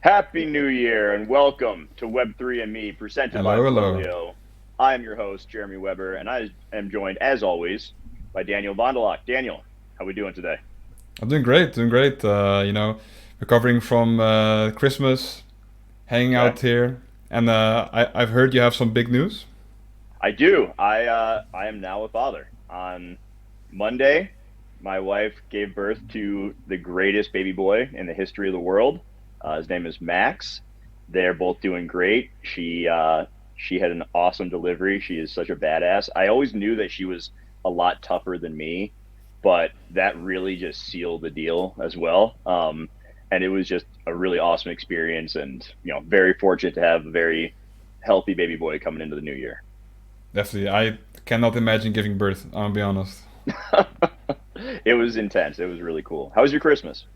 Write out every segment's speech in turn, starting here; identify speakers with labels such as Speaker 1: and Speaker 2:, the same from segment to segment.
Speaker 1: Happy New Year and welcome to Web3 and Me, presented by
Speaker 2: Hello, hello.
Speaker 1: FLOLiO. I am your host, Jeremy Weber, and I am joined, as always, by Daniel Vondelach. Daniel, how we doing today?
Speaker 2: I'm doing great, doing great. Recovering from Christmas, hanging
Speaker 1: Okay,
Speaker 2: out here, and I've heard you have some big news.
Speaker 1: I do. I am now a father. On Monday, my wife gave birth to the greatest baby boy in the history of the world. His name is Max. They're both doing great. She had an awesome delivery. She is such a badass. I always knew that she was a lot tougher than me, but that really just sealed the deal as well. And it was just a really awesome experience, and very fortunate to have a very healthy baby boy coming into the new year.
Speaker 2: Definitely, I cannot imagine giving birth. I'll be honest.
Speaker 1: It was intense. It was really cool. How was your Christmas?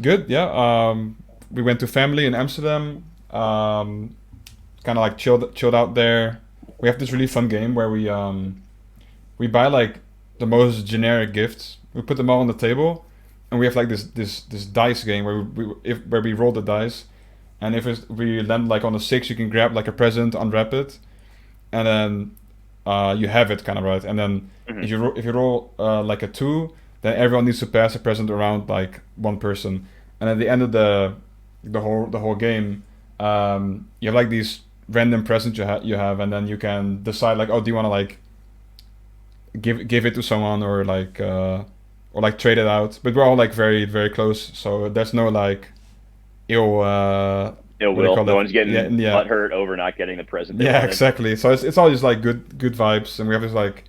Speaker 2: Good, yeah. We went to family in Amsterdam. Kind of like chilled out there. We have this really fun game where we buy like the most generic gifts. We put them all on the table, and we have like this dice game where we roll the dice, and we land like on a six, you can grab like a present, unwrap it, and then you have it kind of right. And then
Speaker 1: Hmm.
Speaker 2: if you roll like a two, then everyone needs to pass a present around like one person. And at the end of the whole game, you have like these random presents you have, and then you can decide like, oh, do you want to like give it to someone or like trade it out. But we're all like very very close, so there's no like ill
Speaker 1: Ill
Speaker 2: what do you
Speaker 1: will.
Speaker 2: call
Speaker 1: No
Speaker 2: that?
Speaker 1: one's
Speaker 2: Yeah,
Speaker 1: getting
Speaker 2: yeah,
Speaker 1: butthurt over not getting the present they
Speaker 2: yeah,
Speaker 1: wanted.
Speaker 2: exactly. So it's all just like good vibes, and we have this like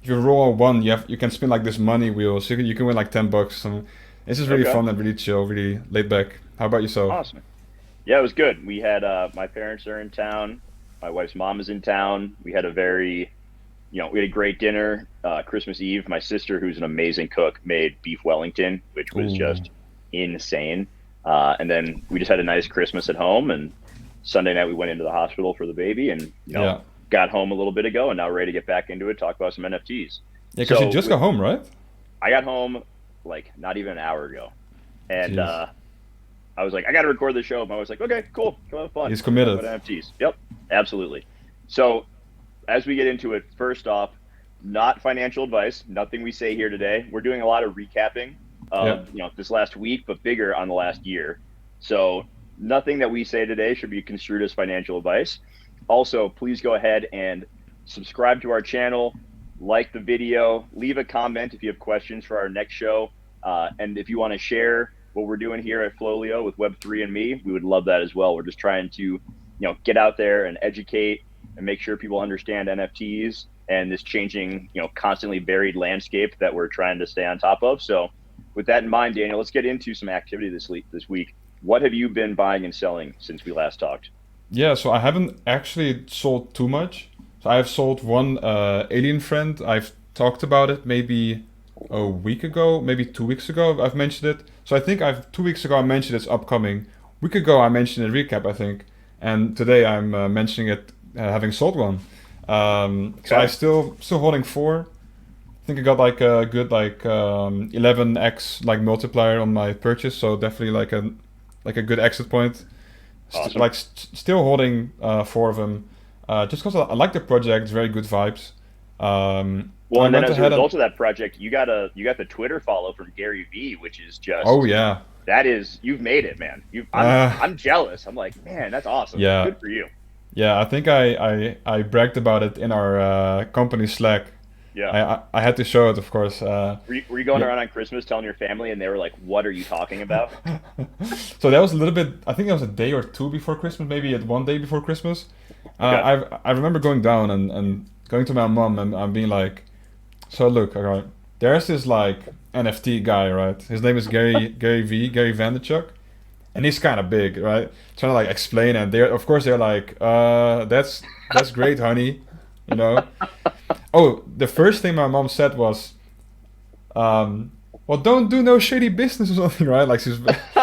Speaker 2: if you roll a one, you can spin like this money wheel, so you can win like $10. And it's just really
Speaker 1: Okay,
Speaker 2: fun and really chill, really laid back. How about yourself?
Speaker 1: awesome. Yeah, it was good. We had my parents are in town. My wife's mom is in town. We had a great dinner. Christmas Eve, my sister, who's an amazing cook, made beef Wellington, which was
Speaker 2: Ooh,
Speaker 1: just insane. And then we just had a nice Christmas at home. And Sunday night we went into the hospital for the baby, and
Speaker 2: yeah,
Speaker 1: got home a little bit ago, and now ready to get back into it. Talk about some NFTs.
Speaker 2: yeah, because you
Speaker 1: So
Speaker 2: just got home, right?
Speaker 1: I got home like not even an hour ago, and
Speaker 2: Jeez,
Speaker 1: I was like, I got to record the show. And I was like, okay, cool, go have fun.
Speaker 2: he's
Speaker 1: We'll talk
Speaker 2: committed.
Speaker 1: about NFTs. Yep, absolutely. So as we get into it, first off, not financial advice. Nothing we say here today. We're doing a lot of recapping
Speaker 2: Yeah.
Speaker 1: of this last week, but bigger on the last year. So nothing that we say today should be construed as financial advice. Also, please go ahead and subscribe to our channel, like the video, leave a comment if you have questions for our next show, and if you want to share what we're doing here at FLOLiO with Web3 and Me, we would love that as well. We're just trying to get out there and educate and make sure people understand NFTs and this changing, constantly varied landscape that we're trying to stay on top of. So, with that in mind, Daniel, let's get into some activity this week. What have you been buying and selling since we last talked?
Speaker 2: Yeah, so I haven't actually sold too much. So I've sold one alien friend. I've talked about it maybe a week ago, maybe 2 weeks ago. I've mentioned it. So I think I've 2 weeks ago I mentioned it's upcoming. Week ago I mentioned a recap, I think, and today I'm mentioning it having sold one. So I
Speaker 1: Okay,
Speaker 2: still holding four. I think I got like a good like 11x like multiplier on my purchase. So definitely like a good exit point.
Speaker 1: awesome.
Speaker 2: Still holding four of them, just because I like the project. It's very good vibes.
Speaker 1: Well,
Speaker 2: I
Speaker 1: and then
Speaker 2: went
Speaker 1: as a
Speaker 2: ahead and
Speaker 1: result of that project, you got the Twitter follow from Gary V, which is
Speaker 2: oh
Speaker 1: just
Speaker 2: yeah,
Speaker 1: that is you've made it, man.
Speaker 2: uh,
Speaker 1: I'm jealous. I'm like, man, that's awesome.
Speaker 2: yeah,
Speaker 1: Good for you.
Speaker 2: yeah. I think I bragged about it in our company Slack.
Speaker 1: Yeah.
Speaker 2: I had to show it, of course.
Speaker 1: Were you going
Speaker 2: Yeah.
Speaker 1: around on Christmas telling your family, and they were like, "What are you talking about?"
Speaker 2: So that was a little bit. I think that was a day or two before Christmas, maybe at one day before Christmas.
Speaker 1: Okay.
Speaker 2: I remember going down and going to my mom and being like, so look, alright, there's this like NFT guy, right? His name is Gary Vanderchuk, and he's kind of big, right? Trying to like explain, and they're of course they're like, that's great, honey, you know. Oh, the first thing my mom said was, well, don't do no shady business or something, right? Like she's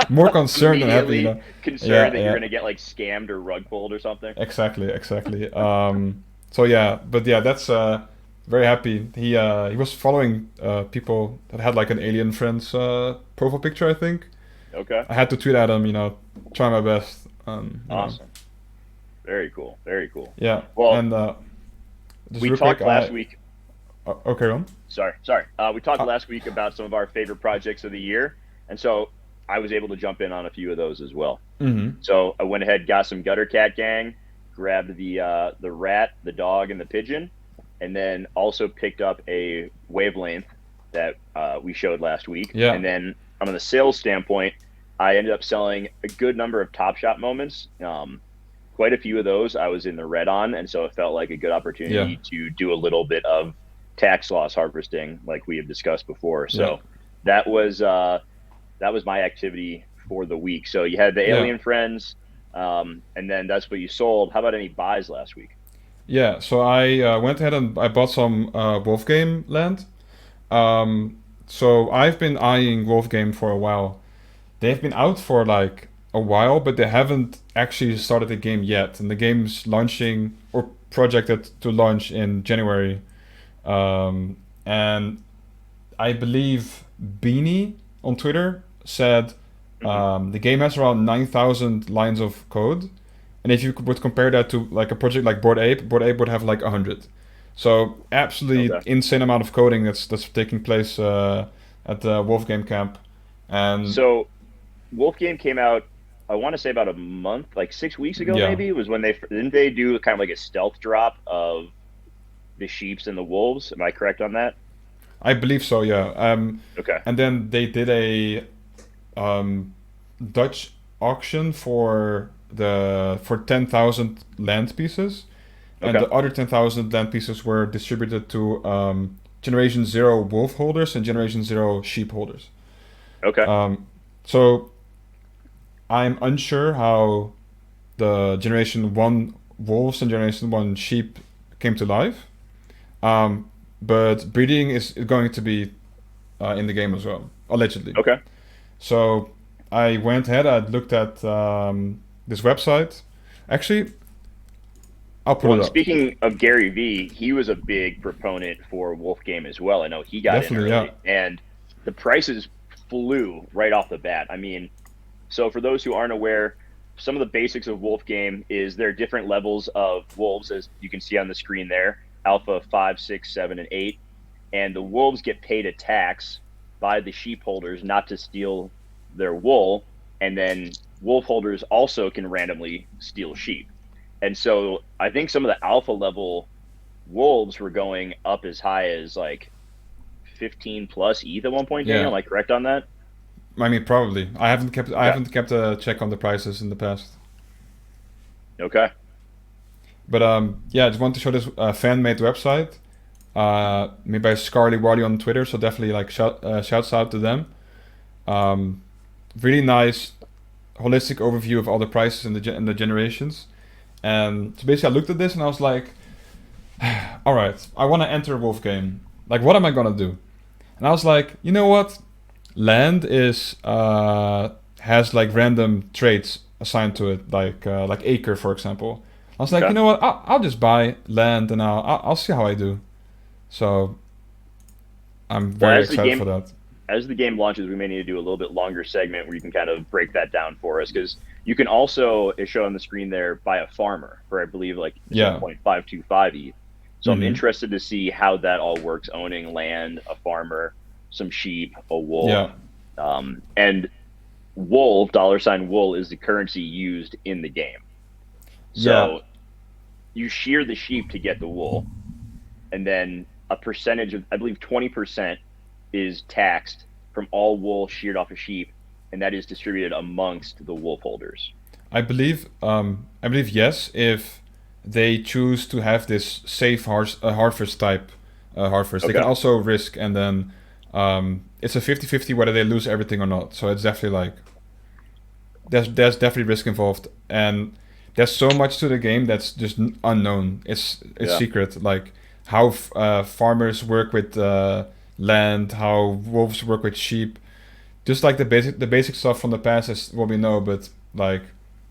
Speaker 2: more concerned than happy, you
Speaker 1: Immediately
Speaker 2: know.
Speaker 1: concerned
Speaker 2: Yeah,
Speaker 1: that you're
Speaker 2: yeah,
Speaker 1: gonna get like scammed or rug pulled or something.
Speaker 2: exactly, exactly. So yeah, but yeah, that's very happy. He was following people that had like an alien friends profile picture, I think.
Speaker 1: Okay.
Speaker 2: I had to tweet at him, try my best.
Speaker 1: Awesome. Very cool. Very cool.
Speaker 2: Yeah,
Speaker 1: Well,
Speaker 2: and just
Speaker 1: we
Speaker 2: real quick,
Speaker 1: talked last week.
Speaker 2: okay, Ron.
Speaker 1: Sorry. We talked
Speaker 2: Uh,
Speaker 1: last week about some of our favorite projects of the year, and so I was able to jump in on a few of those as well.
Speaker 2: mm-hmm.
Speaker 1: So I went ahead, got some Gutter Cat Gang, grabbed the rat, the dog, and the pigeon, and then also picked up a wavelength that we showed last week.
Speaker 2: Yeah.
Speaker 1: And then on the sales standpoint, I ended up selling a good number of Top Shot moments. Quite a few of those I was in the red on, and so it felt like a good opportunity to do a little bit of tax loss harvesting, like we have discussed before. So that was my activity for the week. So you had the Alien Friends, and then that's what you sold. How about any buys last week?
Speaker 2: Yeah, so I went ahead and I bought some Wolf Game land. So I've been eyeing Wolf Game for a while. They've been out for like a while, but they haven't actually started the game yet. And the game's launching or projected to launch in January. And I believe Beanie on Twitter said the game has around 9,000 lines of code. And if you would compare that to like a project like Bored Ape would have like 100. So absolutely insane amount of coding that's taking place at the Wolf Game camp. And
Speaker 1: so Wolf Game came out, I want to say about a month, like 6 weeks ago, maybe, was when didn't they do kind of like a stealth drop of the sheeps and the wolves? Am I correct on that?
Speaker 2: I believe so, yeah.
Speaker 1: Okay.
Speaker 2: And then they did a Dutch auction for 10,000 land pieces, and the other 10,000 land pieces were distributed to Generation 0 wolf holders and Generation 0 sheep holders.
Speaker 1: Okay.
Speaker 2: So I'm unsure how the Generation 1 wolves and Generation 1 sheep came to life. But breeding is going to be in the game as well, allegedly.
Speaker 1: Okay.
Speaker 2: So I went ahead, I looked at this website. Actually, I'll put it up.
Speaker 1: Speaking of Gary V, he was a big proponent for Wolf Game as well. I know he got in early, and the prices flew right off the bat. I mean, so for those who aren't aware, some of the basics of Wolf Game is there are different levels of wolves, as you can see on the screen there, alpha 5, 6, 7, and 8. And the wolves get paid a tax by the sheep holders not to steal their wool. And then wolf holders also can randomly steal sheep. And so I think some of the alpha level wolves were going up as high as like 15 plus ETH at one point. Daniel, am I correct on that?
Speaker 2: I mean, probably. I haven't kept a check on the prices in the past.
Speaker 1: Okay.
Speaker 2: But I just want to show this fan-made website made by Scarly Wally on Twitter. So definitely like shouts out to them. Really nice, holistic overview of all the prices and the generations. And so basically, I looked at this and I was like, all right, I want to enter a Wolf Game. Like, what am I gonna do? And I was like, you know what? Land has like random traits assigned to it, like acre, for example. I was like, you know what? I'll just buy land and I'll see how I do. So I'm very excited for that.
Speaker 1: As the game launches, we may need to do a little bit longer segment where you can kind of break that down for us, because you can also, as shown on the screen there, buy a farmer for I believe like 0.525 ETH. So I'm interested to see how that all works, owning land, a farmer, some sheep, a wolf. And wool, $wool, is the currency used in the game. So you shear the sheep to get the wool, and then a percentage of, I believe 20%, is taxed from all wool sheared off a sheep, and that is distributed amongst the wolf holders.
Speaker 2: I believe yes, if they choose to have this safe harvest type harvest. They can also risk, and then it's a 50-50 whether they lose everything or not. So it's definitely like there's definitely risk involved, and there's so much to the game that's just unknown. It's secret, like how farmers work with land, how wolves work with sheep. Just like the basic stuff from the past is what we know, but like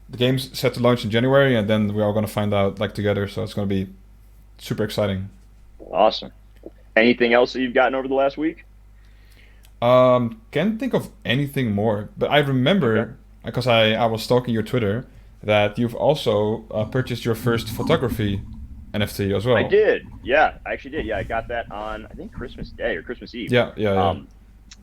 Speaker 2: the game's set to launch in January, and then we're all gonna find out like together. So it's gonna be super exciting.
Speaker 1: Awesome. Anything else that you've gotten over the last week?
Speaker 2: Can't think of anything more, but I
Speaker 1: Okay.
Speaker 2: remember because I was stalking your Twitter that you've also purchased your first photography NFT as
Speaker 1: I
Speaker 2: well.
Speaker 1: did. Yeah, I actually did. Yeah, I got that on I think Christmas Day or Christmas Eve.
Speaker 2: Yeah, yeah, yeah.
Speaker 1: Um,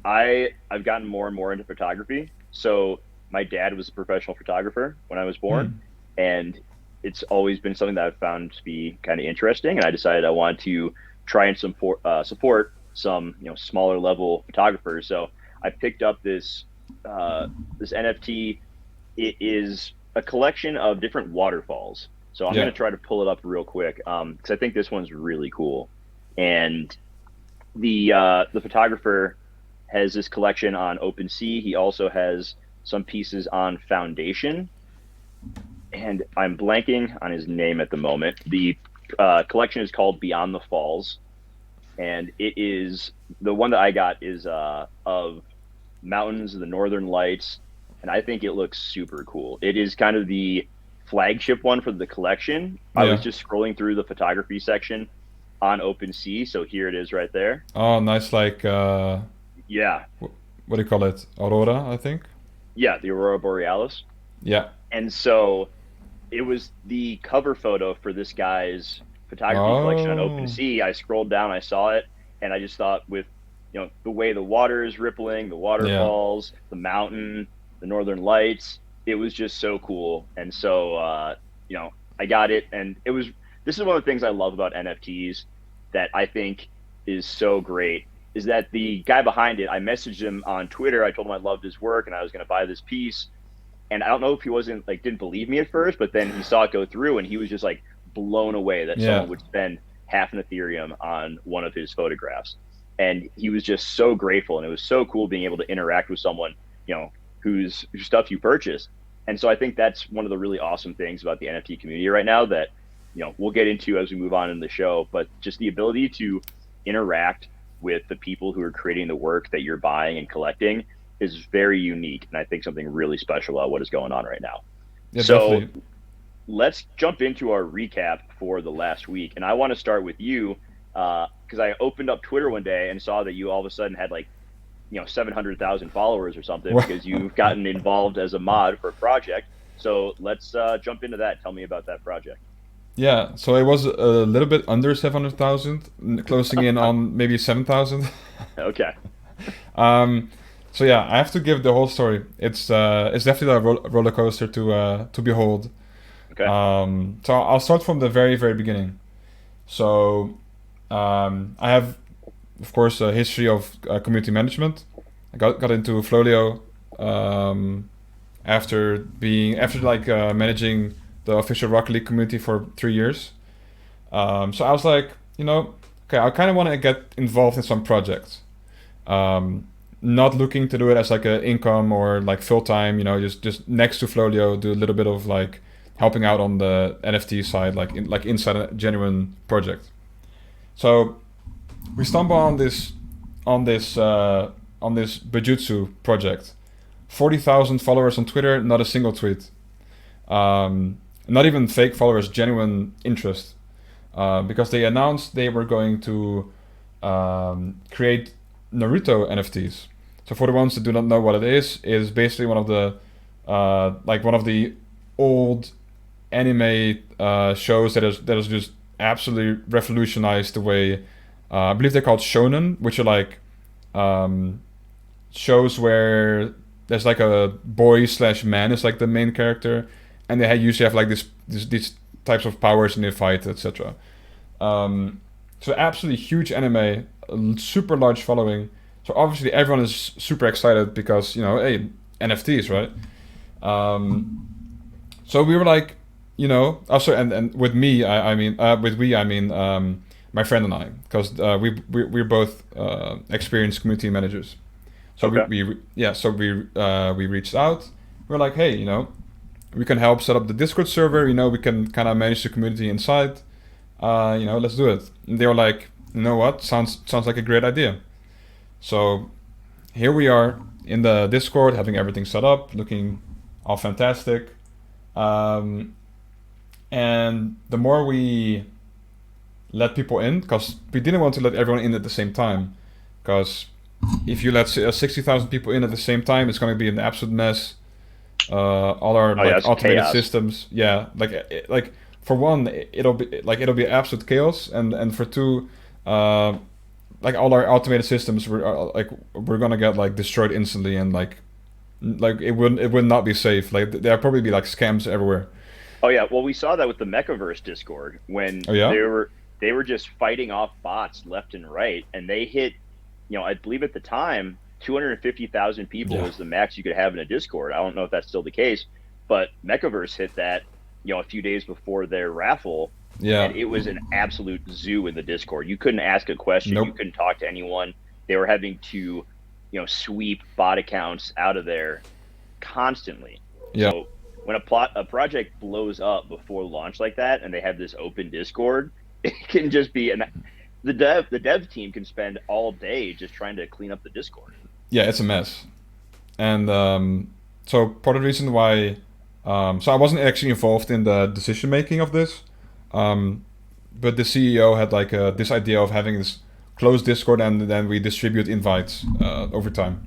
Speaker 1: I've gotten more and more into photography. So my dad was a professional photographer when I was born,
Speaker 2: Hmm.
Speaker 1: and it's always been something that I've found to be kind of interesting. And I decided I wanted to try and support some smaller level photographers. So I picked up this NFT. It is a collection of different waterfalls. So I'm going
Speaker 2: Yeah.
Speaker 1: to try to pull it up real quick because I think this one's really cool. And the photographer has this collection on OpenSea. He also has some pieces on Foundation, and I'm blanking on his name at the moment. The collection is called Beyond the Falls, and it is the one that I got is of mountains, the Northern Lights, and I think it looks super cool. It is kind of the flagship one for the collection. I was
Speaker 2: Yeah.
Speaker 1: just scrolling through the photography section on OpenSea, so here it is right there.
Speaker 2: Oh, nice. Like,
Speaker 1: Yeah,
Speaker 2: what do you call it? Aurora, I think.
Speaker 1: yeah, the Aurora Borealis.
Speaker 2: Yeah.
Speaker 1: And so it was the cover photo for this guy's photography collection on
Speaker 2: Oh,
Speaker 1: OpenSea. I scrolled down, I saw it, and I just thought with the way the water is rippling, the
Speaker 2: yeah.
Speaker 1: waterfalls, the mountain, the northern lights, it was just so cool. And so I got it, and it was this is one of the things I love about NFTs that I think is so great is that the guy behind it, I messaged him on Twitter. I told him I loved his work and I was going to buy this piece, and I don't know if he wasn't like didn't believe me at first, but then he saw it go through and he was just like blown away that
Speaker 2: Yeah.
Speaker 1: someone would spend half an Ethereum on one of his photographs. And he was just so grateful, and it was so cool being able to interact with someone, whose stuff you purchased. And so I think that's one of the really awesome things about the NFT community right now that we'll get into as we move on in the show, but just the ability to interact with the people who are creating the work that you're buying and collecting is very unique, and I think something really special about what is going on right now.
Speaker 2: Yeah,
Speaker 1: So
Speaker 2: definitely.
Speaker 1: let's jump into our recap for the last week, and I want to start with you because I opened up Twitter one day and saw that you all of a sudden had like 700,000 followers or something because you've gotten involved as a mod for a project. So let's jump into that. Tell me about that project.
Speaker 2: Yeah, so it was a little bit under 700,000, closing in on maybe 7,000.
Speaker 1: Okay.
Speaker 2: um, so yeah, I have to give the whole story. It's definitely a roller coaster to behold.
Speaker 1: Okay.
Speaker 2: So I'll start from the very very beginning. So I have, of course, a history of community management. I got into FLOLiO um, after like managing the official Rocket League community for 3 years. So I was like, okay, I kind of want to get involved in some projects. Um, Not looking to do it as like an income or like full time. Just next to FLOLiO, do a little bit of like helping out on the NFT side, like inside a genuine project. So we stumble on this on this Bujutsu project. 40,000 followers on Twitter, not a single tweet. Um, Not even fake followers, genuine interest. Because they announced they were going to create Naruto NFTs. So for the ones that do not know what it is basically one of the old anime shows that has just absolutely revolutionized the way. I believe they're called shonen, which are like um, shows where there's like a boy slash man is like the main character, and they usually have like these types of powers in the fight, etc. So absolutely huge anime, a super large following. So obviously everyone is super excited because hey, NFTs, right? Um, so we were like, also and with me, I mean with we I mean my friend and I, because we're both experienced community managers. So
Speaker 1: Okay.
Speaker 2: we reached out. We're like, hey, we can help set up the Discord server. We can kind of manage the community inside. Let's do it. And they were like, you know what? Sounds like a great idea. So here we are in the Discord, having everything set up, looking all fantastic. Um, and the more we let people in, because we didn't want to let everyone in at the same time, because if you let 60,000 people in at the same time, it's going to be an absolute mess. All our
Speaker 1: Oh yeah,
Speaker 2: like
Speaker 1: it's
Speaker 2: automated
Speaker 1: chaos.
Speaker 2: systems, yeah, like for one, it'll be absolute chaos, and for two, like all our automated systems, we're gonna get like destroyed instantly, and like it would not be safe. Like there'll probably be like scams everywhere.
Speaker 1: Oh yeah, well we saw that with the Mechaverse Discord when
Speaker 2: Oh yeah,
Speaker 1: they were just fighting off bots left and right, and they hit, I believe at the time 250,000 people
Speaker 2: yeah,
Speaker 1: was the max you could have in a Discord. I don't know if that's still the case, but Mechaverse hit that, a few days before their raffle,
Speaker 2: yeah.
Speaker 1: and it was an absolute zoo in the Discord. You couldn't ask a question, you
Speaker 2: Nope.
Speaker 1: couldn't talk to anyone. They were having to, sweep bot accounts out of there constantly.
Speaker 2: Yeah,
Speaker 1: So when a project blows up before launch like that, and they have this open Discord, it can just be the dev team can spend all day just trying to clean up the Discord.
Speaker 2: yeah. It's a mess, and so part of the reason why, so I wasn't actually involved in the decision making of this, um, but the CEO had like this idea of having this closed Discord, and then we distribute invites over time.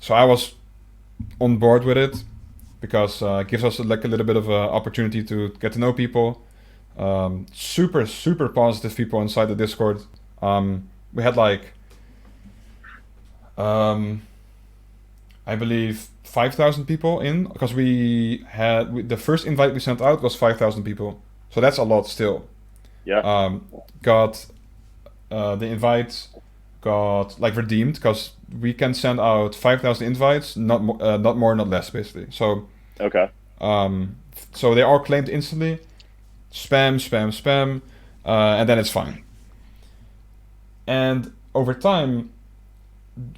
Speaker 2: So I was on board with it because it gives us like a little bit of an opportunity to get to know people. Super super positive people inside the Discord. We had like um, I believe 5,000 people in because the first invite we sent out was 5,000 people, so that's a lot still.
Speaker 1: Yeah.
Speaker 2: Got the invites got like redeemed because we can send out 5,000 invites, not more, not less, basically. So
Speaker 1: Okay.
Speaker 2: so they are claimed instantly. Spam, spam, spam, and then it's fine. And over time,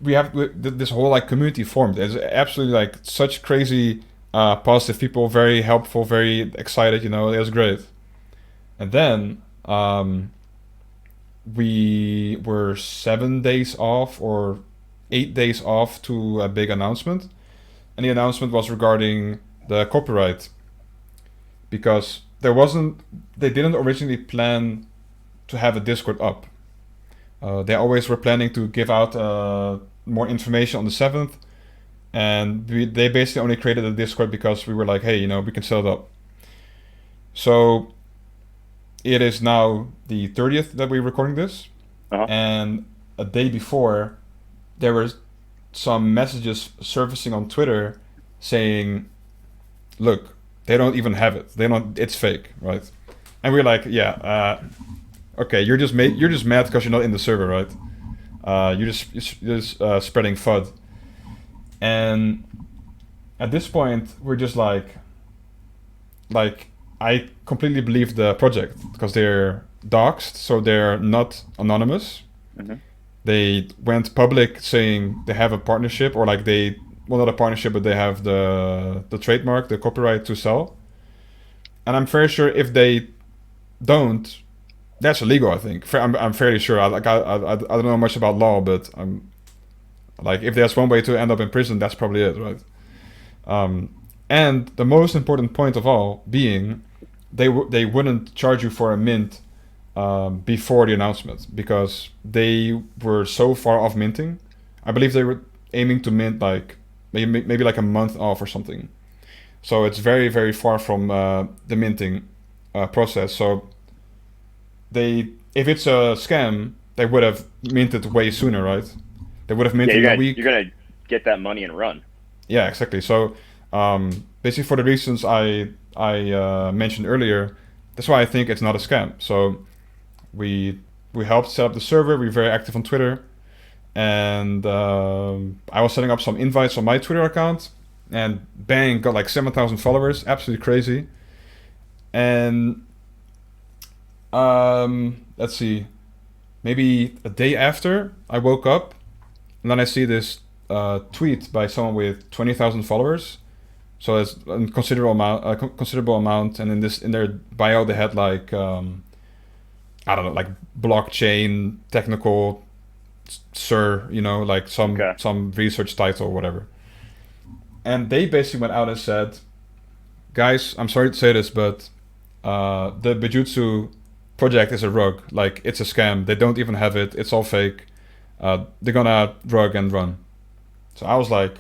Speaker 2: we have this whole like community formed. It's absolutely like such crazy, positive people, very helpful, very excited. It was great. And then we were 7 days off or 8 days off to a big announcement, and the announcement was regarding the copyright because they didn't originally plan to have a Discord up. They always were planning to give out more information on the 7th, and they basically only created a Discord because we were like, hey, we can set it up. So it is now the 30th that we're recording this,
Speaker 1: Uh-huh.
Speaker 2: and a day before, there were some messages surfacing on Twitter saying, look, they don't even have it. They don't. It's fake, right? And we're like, yeah, okay, you're just mad because you're not in the server, right? You're just spreading FUD. And at this point, we're just like I completely believe the project because they're doxxed, so they're not anonymous.
Speaker 1: Hmm.
Speaker 2: They went public saying they have a partnership, or like well, not a partnership, but they have the trademark, the copyright to sell. And I'm very sure if they don't, that's illegal. I think I'm fairly sure. I don't know much about law, but I'm like, if there's one way to end up in prison, that's probably it, right? And the most important point of all being, they wouldn't charge you for a mint before the announcement because they were so far off minting. I believe they were aiming to mint like maybe like a month off or something. So it's very very far from the minting process. So if it's a scam, they would have minted way sooner, right? They would have
Speaker 1: Yeah,
Speaker 2: minted
Speaker 1: you're
Speaker 2: in a
Speaker 1: gonna
Speaker 2: week.
Speaker 1: you're gonna get that money and run.
Speaker 2: Yeah, exactly. So basically, for the reasons I mentioned earlier, that's why I think it's not a scam. So we we helped set up the server. We're very active on Twitter, and I was setting up some invites on my Twitter account, and bang, got like 7,000 followers. Absolutely crazy. And let's see, maybe a day after I woke up, and then I see this tweet by someone with 20,000 followers. So it's a considerable amount. And in their bio they had like I don't know, like blockchain technical sir, like some
Speaker 1: Okay.
Speaker 2: some research title or whatever. And they basically went out and said, guys, I'm sorry to say this, but the Bejutsu project is a rug. Like, it's a scam. They don't even have it. It's all fake. they're gonna rug and run. So I was like,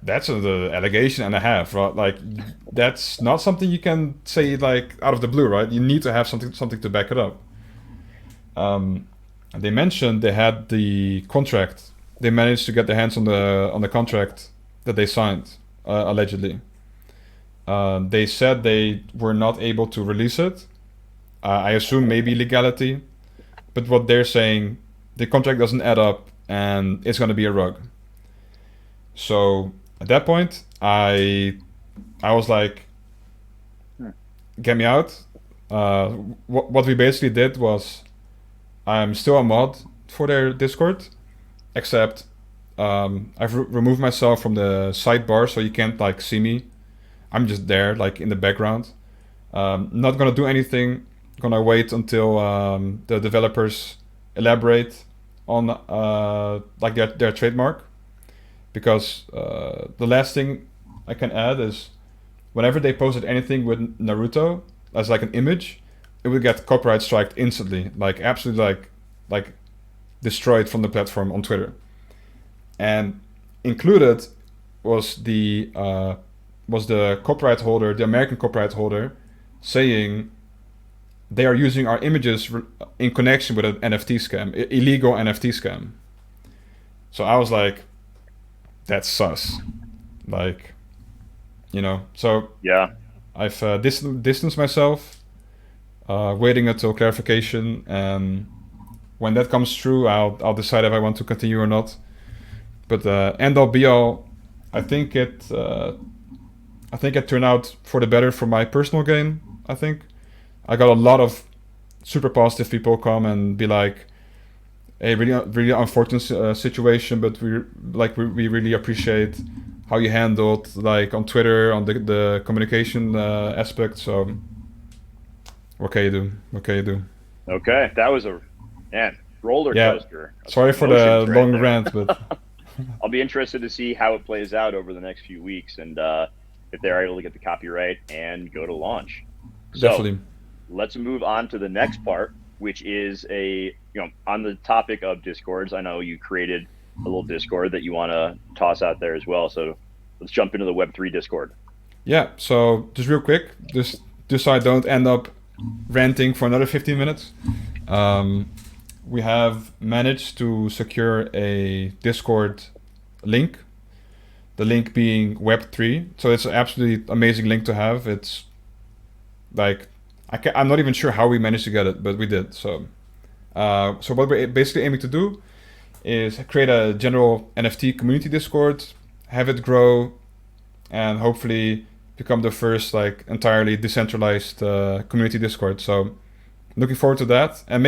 Speaker 2: that's an allegation and a half, right? Like, that's not something you can say like out of the blue, right? You need to have something to back it up. And they mentioned they had the contract. They managed to get their hands on the contract that they signed, allegedly. They said they were not able to release it. I assume maybe legality, but what they're saying, the contract doesn't add up, and it's going to be a rug. So at that point, I was like, get me out. What we basically did was, I'm still a mod for their Discord, except I've removed myself from the sidebar, so you can't like see me. I'm just there, like in the background. Not gonna do anything. Gonna wait until the developers elaborate on like their trademark, because the last thing I can add is whenever they posted anything with Naruto as like an image, it would get copyright striked instantly, like absolutely like destroyed from the platform on Twitter. And included was the copyright holder, the American copyright holder, saying they are using our images in connection with an NFT scam, illegal NFT scam. So I was like, that's sus. Like, so
Speaker 1: Yeah.
Speaker 2: I've distanced myself, waiting until clarification, and when that comes through, I'll decide if I want to continue or not. But end all be all, I think it turned out for the better for my personal gain. I think I got a lot of super positive people come and be like, "Hey, really unfortunate situation, but we really appreciate how you handled like on Twitter on the communication aspect." So what can you do? What can you do?
Speaker 1: Okay, that was a roller coaster.
Speaker 2: Sorry for the
Speaker 1: Emotions
Speaker 2: long
Speaker 1: there.
Speaker 2: rant, but
Speaker 1: I'll be interested to see how it plays out over the next few weeks, and if they're able to get the copyright and go to launch. So
Speaker 2: definitely.
Speaker 1: let's move on to the next part, which is on the topic of Discords. I know you created a little Discord that you want to toss out there as well. So let's jump into the Web3 Discord.
Speaker 2: Yeah. So just real quick, just so I don't end up ranting for another 15 minutes. We have managed to secure a Discord link. The link being Web3. So it's an absolutely amazing link to have. It's like, I'm not even sure how we managed to get it, but we did. So what we're basically aiming to do is create a general NFT community Discord, have it grow, and hopefully become the first like entirely decentralized community Discord. So looking forward to that, and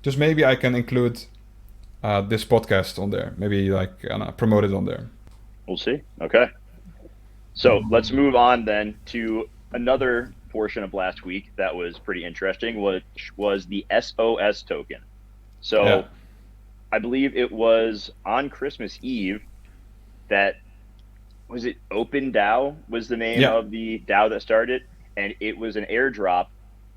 Speaker 2: just maybe I can include this podcast on there. Maybe like promote it on there.
Speaker 1: We'll see. Okay. So let's move on then to another portion of last week that was pretty interesting, which was the Sos token. So yeah. I believe it was on Christmas Eve that, was it OpenDAO was the name of the DAO that started, and it was an airdrop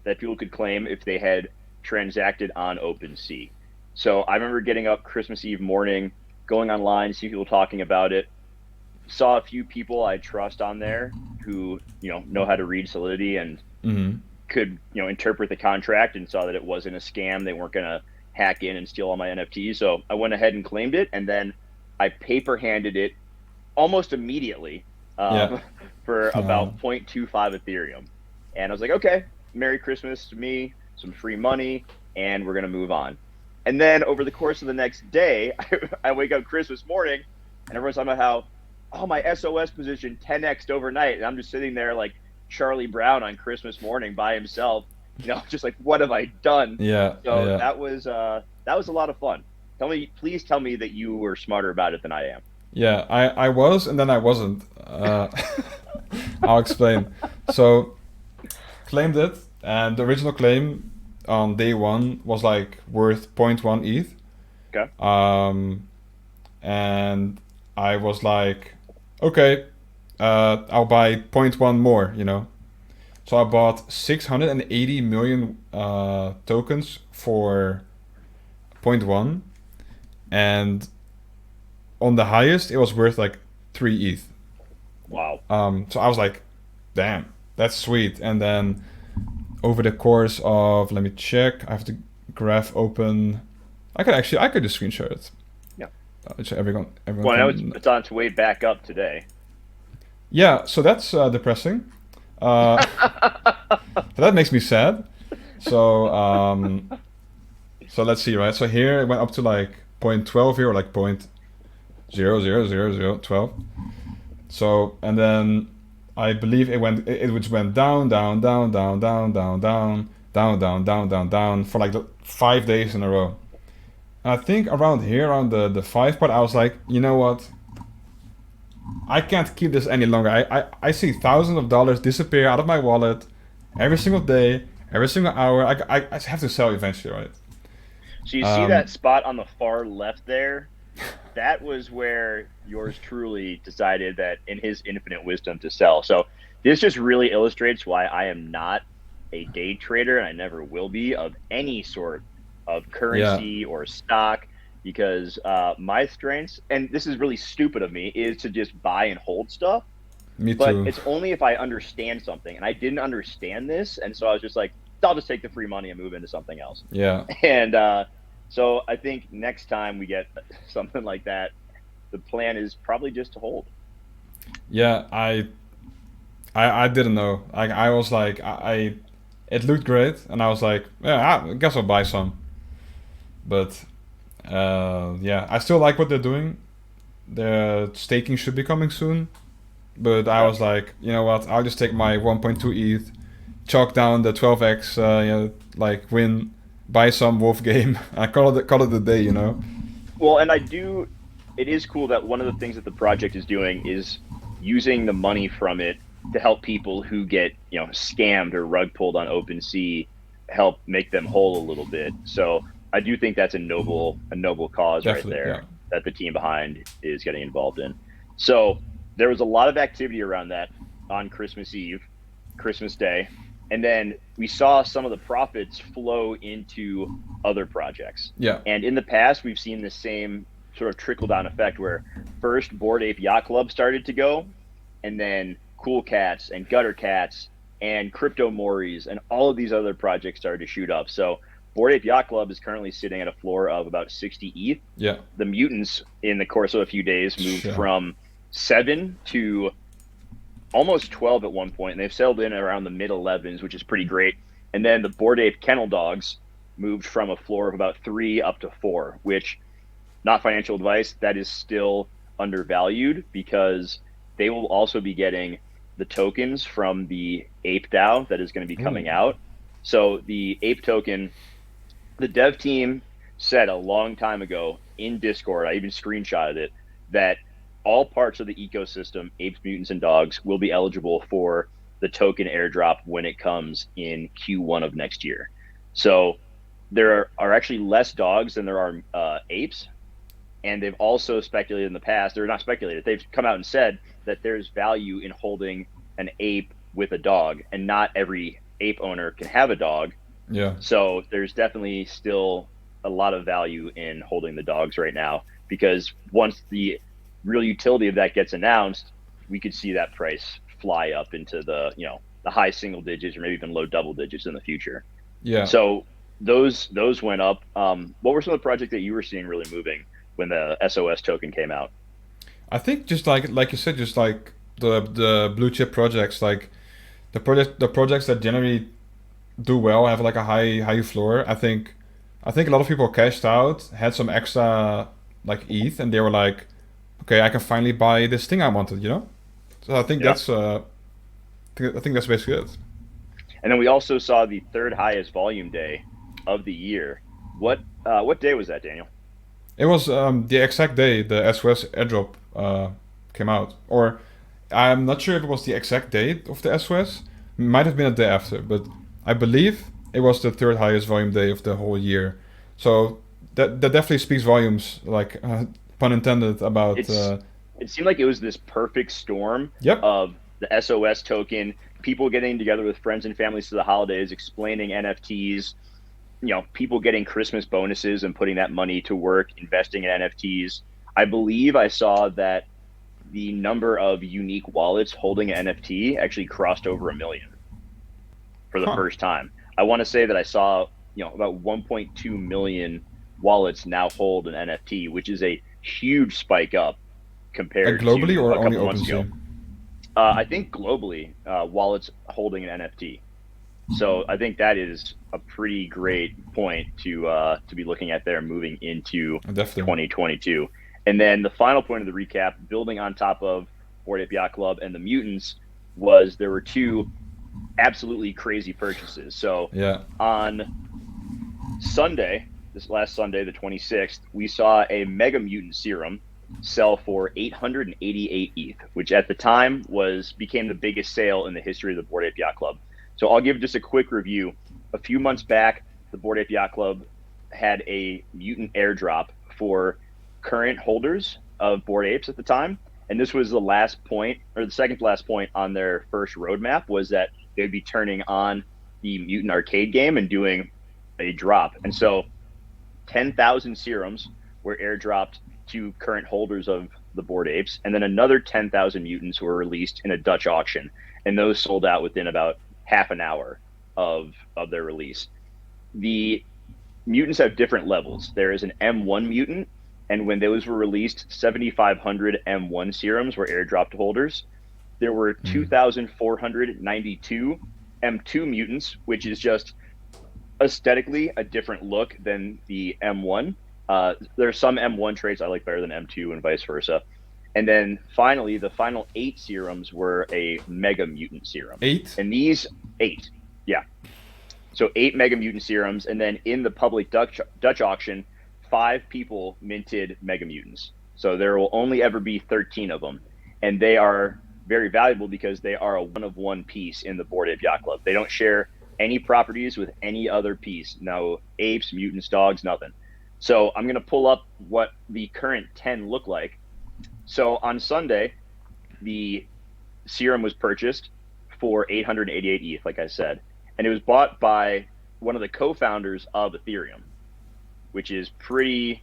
Speaker 1: that people could claim if they had transacted on OpenSea. So I remember getting up Christmas Eve morning, going online, see people talking about it, saw a few people I trust on there who know how to read Solidity and could interpret the contract, and saw that it wasn't a scam. They weren't gonna hack in and steal all my NFTs. So I went ahead and claimed it, and then I paper handed it almost immediately for about 0.25 Ethereum. And I was like, okay, Merry Christmas to me, some free money, and we're gonna move on. And then over the course of the next day, I wake up Christmas morning, and everyone's talking about how, my SOS position 10x'd overnight, and I'm just sitting there like Charlie Brown on Christmas morning by himself, just like, what have I done? So that was a lot of fun. Please tell me that you were smarter about it than I am.
Speaker 2: Yeah, I was, and then I wasn't. I'll explain. So claimed it, and the original claim on day one was like worth 0.1 ETH.
Speaker 1: Okay.
Speaker 2: And I was like, okay, I'll buy 0.1 more, So I bought 680 million tokens for 0.1. and on the highest it was worth like 3 ETH.
Speaker 1: Wow.
Speaker 2: So I was like, damn, that's sweet. And then over the course of, let me check, I have the graph open. I could just screenshot it.
Speaker 1: Yeah.
Speaker 2: So everyone
Speaker 1: Well, I know
Speaker 2: can.
Speaker 1: it's on its way back up today.
Speaker 2: Yeah, so that's depressing. So that makes me sad. So let's see, right? So here it went up to like 0.12 here, or like 0.000012. So, and then I believe it which went down for like 5 days in a row. And I think around here, around the 5 part, I was like, you know what? I can't keep this any longer. I see thousands of dollars disappear out of my wallet every single day, every single hour. I have to sell eventually, right?
Speaker 1: So you see that spot on the far left there? That was where yours truly decided that in his infinite wisdom to sell. So this just really illustrates why I am not a day trader, and I never will be, of any sort of currency or stock, because my strengths, and this is really stupid of me, is to just buy and hold stuff.
Speaker 2: Me
Speaker 1: But
Speaker 2: too.
Speaker 1: it's only if I understand something, and I didn't understand this, and so I was just like, I'll just take the free money and move into something else.
Speaker 2: Yeah.
Speaker 1: And so I think next time we get something like that, the plan is probably just to hold.
Speaker 2: Yeah, I didn't know. I was like, it looked great, and I was like, yeah, I guess I'll buy some. But yeah, I still like what they're doing. The staking should be coming soon. But I was like, you know what? I'll just take my 1.2 ETH, chalk down the 12x, like win, buy some Wolf game. I call it a day, you know.
Speaker 1: Well, and it is cool that one of the things that the project is doing is using the money from it to help people who get, scammed or rug pulled on OpenSea, help make them whole a little bit. So I do think that's a noble cause
Speaker 2: Definitely,
Speaker 1: right there,
Speaker 2: yeah.
Speaker 1: that the team behind is getting involved in. So there was a lot of activity around that on Christmas Eve, Christmas Day, and then we saw some of the profits flow into other projects.
Speaker 2: Yeah.
Speaker 1: And in the past, we've seen the same sort of trickle down effect where first Bored Ape Yacht Club started to go, and then Cool Cats and Gutter Cats and Crypto Mories and all of these other projects started to shoot up. So Bored Ape Yacht Club is currently sitting at a floor of about 60 ETH.
Speaker 2: Yeah.
Speaker 1: The Mutants, in the course of a few days, moved
Speaker 2: Yeah.
Speaker 1: from 7 to almost 12 at one point, and they've settled in around the mid 11s, which is pretty great. And then the Bored Ape Kennel Dogs moved from a floor of about 3 up to 4, which, not financial advice, that is still undervalued, because they will also be getting the tokens from the Ape DAO that is going to be coming out. So the Ape token, the dev team said a long time ago in Discord, I even screenshotted it, that all parts of the ecosystem, apes, mutants, and dogs, will be eligible for the token airdrop when it comes in Q1 of next year. So there are actually less dogs than there are apes. And they've also speculated in the past, or not speculated, they've come out and said that there's value in holding an ape with a dog, and not every ape owner can have a dog.
Speaker 2: Yeah.
Speaker 1: So there's definitely still a lot of value in holding the dogs right now, because once the real utility of that gets announced, we could see that price fly up into the high single digits, or maybe even low double digits in the future.
Speaker 2: Yeah.
Speaker 1: So those went up. What were some of the projects that you were seeing really moving when the SOS token came out?
Speaker 2: I think just like you said, just like the blue chip projects, like the projects that generally do well, have like a high floor. I think a lot of people cashed out, had some extra like ETH, and they were like, okay, I can finally buy this thing I wanted, you know. So I think that's I think that's basically it.
Speaker 1: And then we also saw the third highest volume day of the year. What day was that, Daniel?
Speaker 2: It was the exact day the SOS airdrop came out, or I'm not sure if it was the exact date of the SOS. Might have been a day after, but I believe it was the third highest volume day of the whole year. So that definitely speaks volumes, like pun intended, about.
Speaker 1: It seemed like it was this perfect storm
Speaker 2: Yep.
Speaker 1: of the SOS token, people getting together with friends and families for the holidays, explaining NFTs, people getting Christmas bonuses and putting that money to work, investing in NFTs. I believe I saw that the number of unique wallets holding an NFT actually crossed over 1 million for the
Speaker 2: Huh.
Speaker 1: first time. I want to say that I saw, about 1.2 million wallets now hold an NFT, which is a huge spike up
Speaker 2: Like
Speaker 1: compared
Speaker 2: globally
Speaker 1: to
Speaker 2: or
Speaker 1: a
Speaker 2: only
Speaker 1: couple months ago.
Speaker 2: OpenSea?
Speaker 1: I think globally, wallets holding an NFT. So I think that is a pretty great point to be looking at there moving into
Speaker 2: Definitely.
Speaker 1: 2022. And then the final point of the recap, building on top of Bored Ape Yacht Club and the Mutants, was there were two absolutely crazy purchases. So
Speaker 2: Yeah.
Speaker 1: on Sunday, this last Sunday, the 26th, we saw a Mega Mutant Serum sell for 888 ETH, which at the time became the biggest sale in the history of the Bored Ape Yacht Club. So I'll give just a quick review. A few months back, the Bored Ape Yacht Club had a mutant airdrop for current holders of Bored Apes at the time. And this was the last point, or the second to last point on their first roadmap, was that they'd be turning on the Mutant Arcade game and doing a drop. And so 10,000 serums were airdropped to current holders of the Bored Apes, and then another 10,000 mutants were released in a Dutch auction, and those sold out within about half an hour of their release. The mutants have different levels. There is an M1 mutant, and when those were released, 7,500 M1 serums were airdropped to holders. There were 2,492 M2 mutants, which is just aesthetically a different look than the M1. There are some M1 traits I like better than M2 and vice versa. And then finally, the final 8 serums were a Mega Mutant serum.
Speaker 2: 8?
Speaker 1: And these 8, yeah. So 8 Mega Mutant serums. And then in the public Dutch auction, 5 people minted Mega Mutants. So there will only ever be 13 of them. And they are very valuable because they are a one-of-one piece in the Bored Ape Yacht Club. They don't share any properties with any other piece. No apes, mutants, dogs, nothing. So I'm going to pull up what the current 10 look like. So on Sunday, the serum was purchased for 888 ETH, like I said, and it was bought by one of the co-founders of Ethereum, which is pretty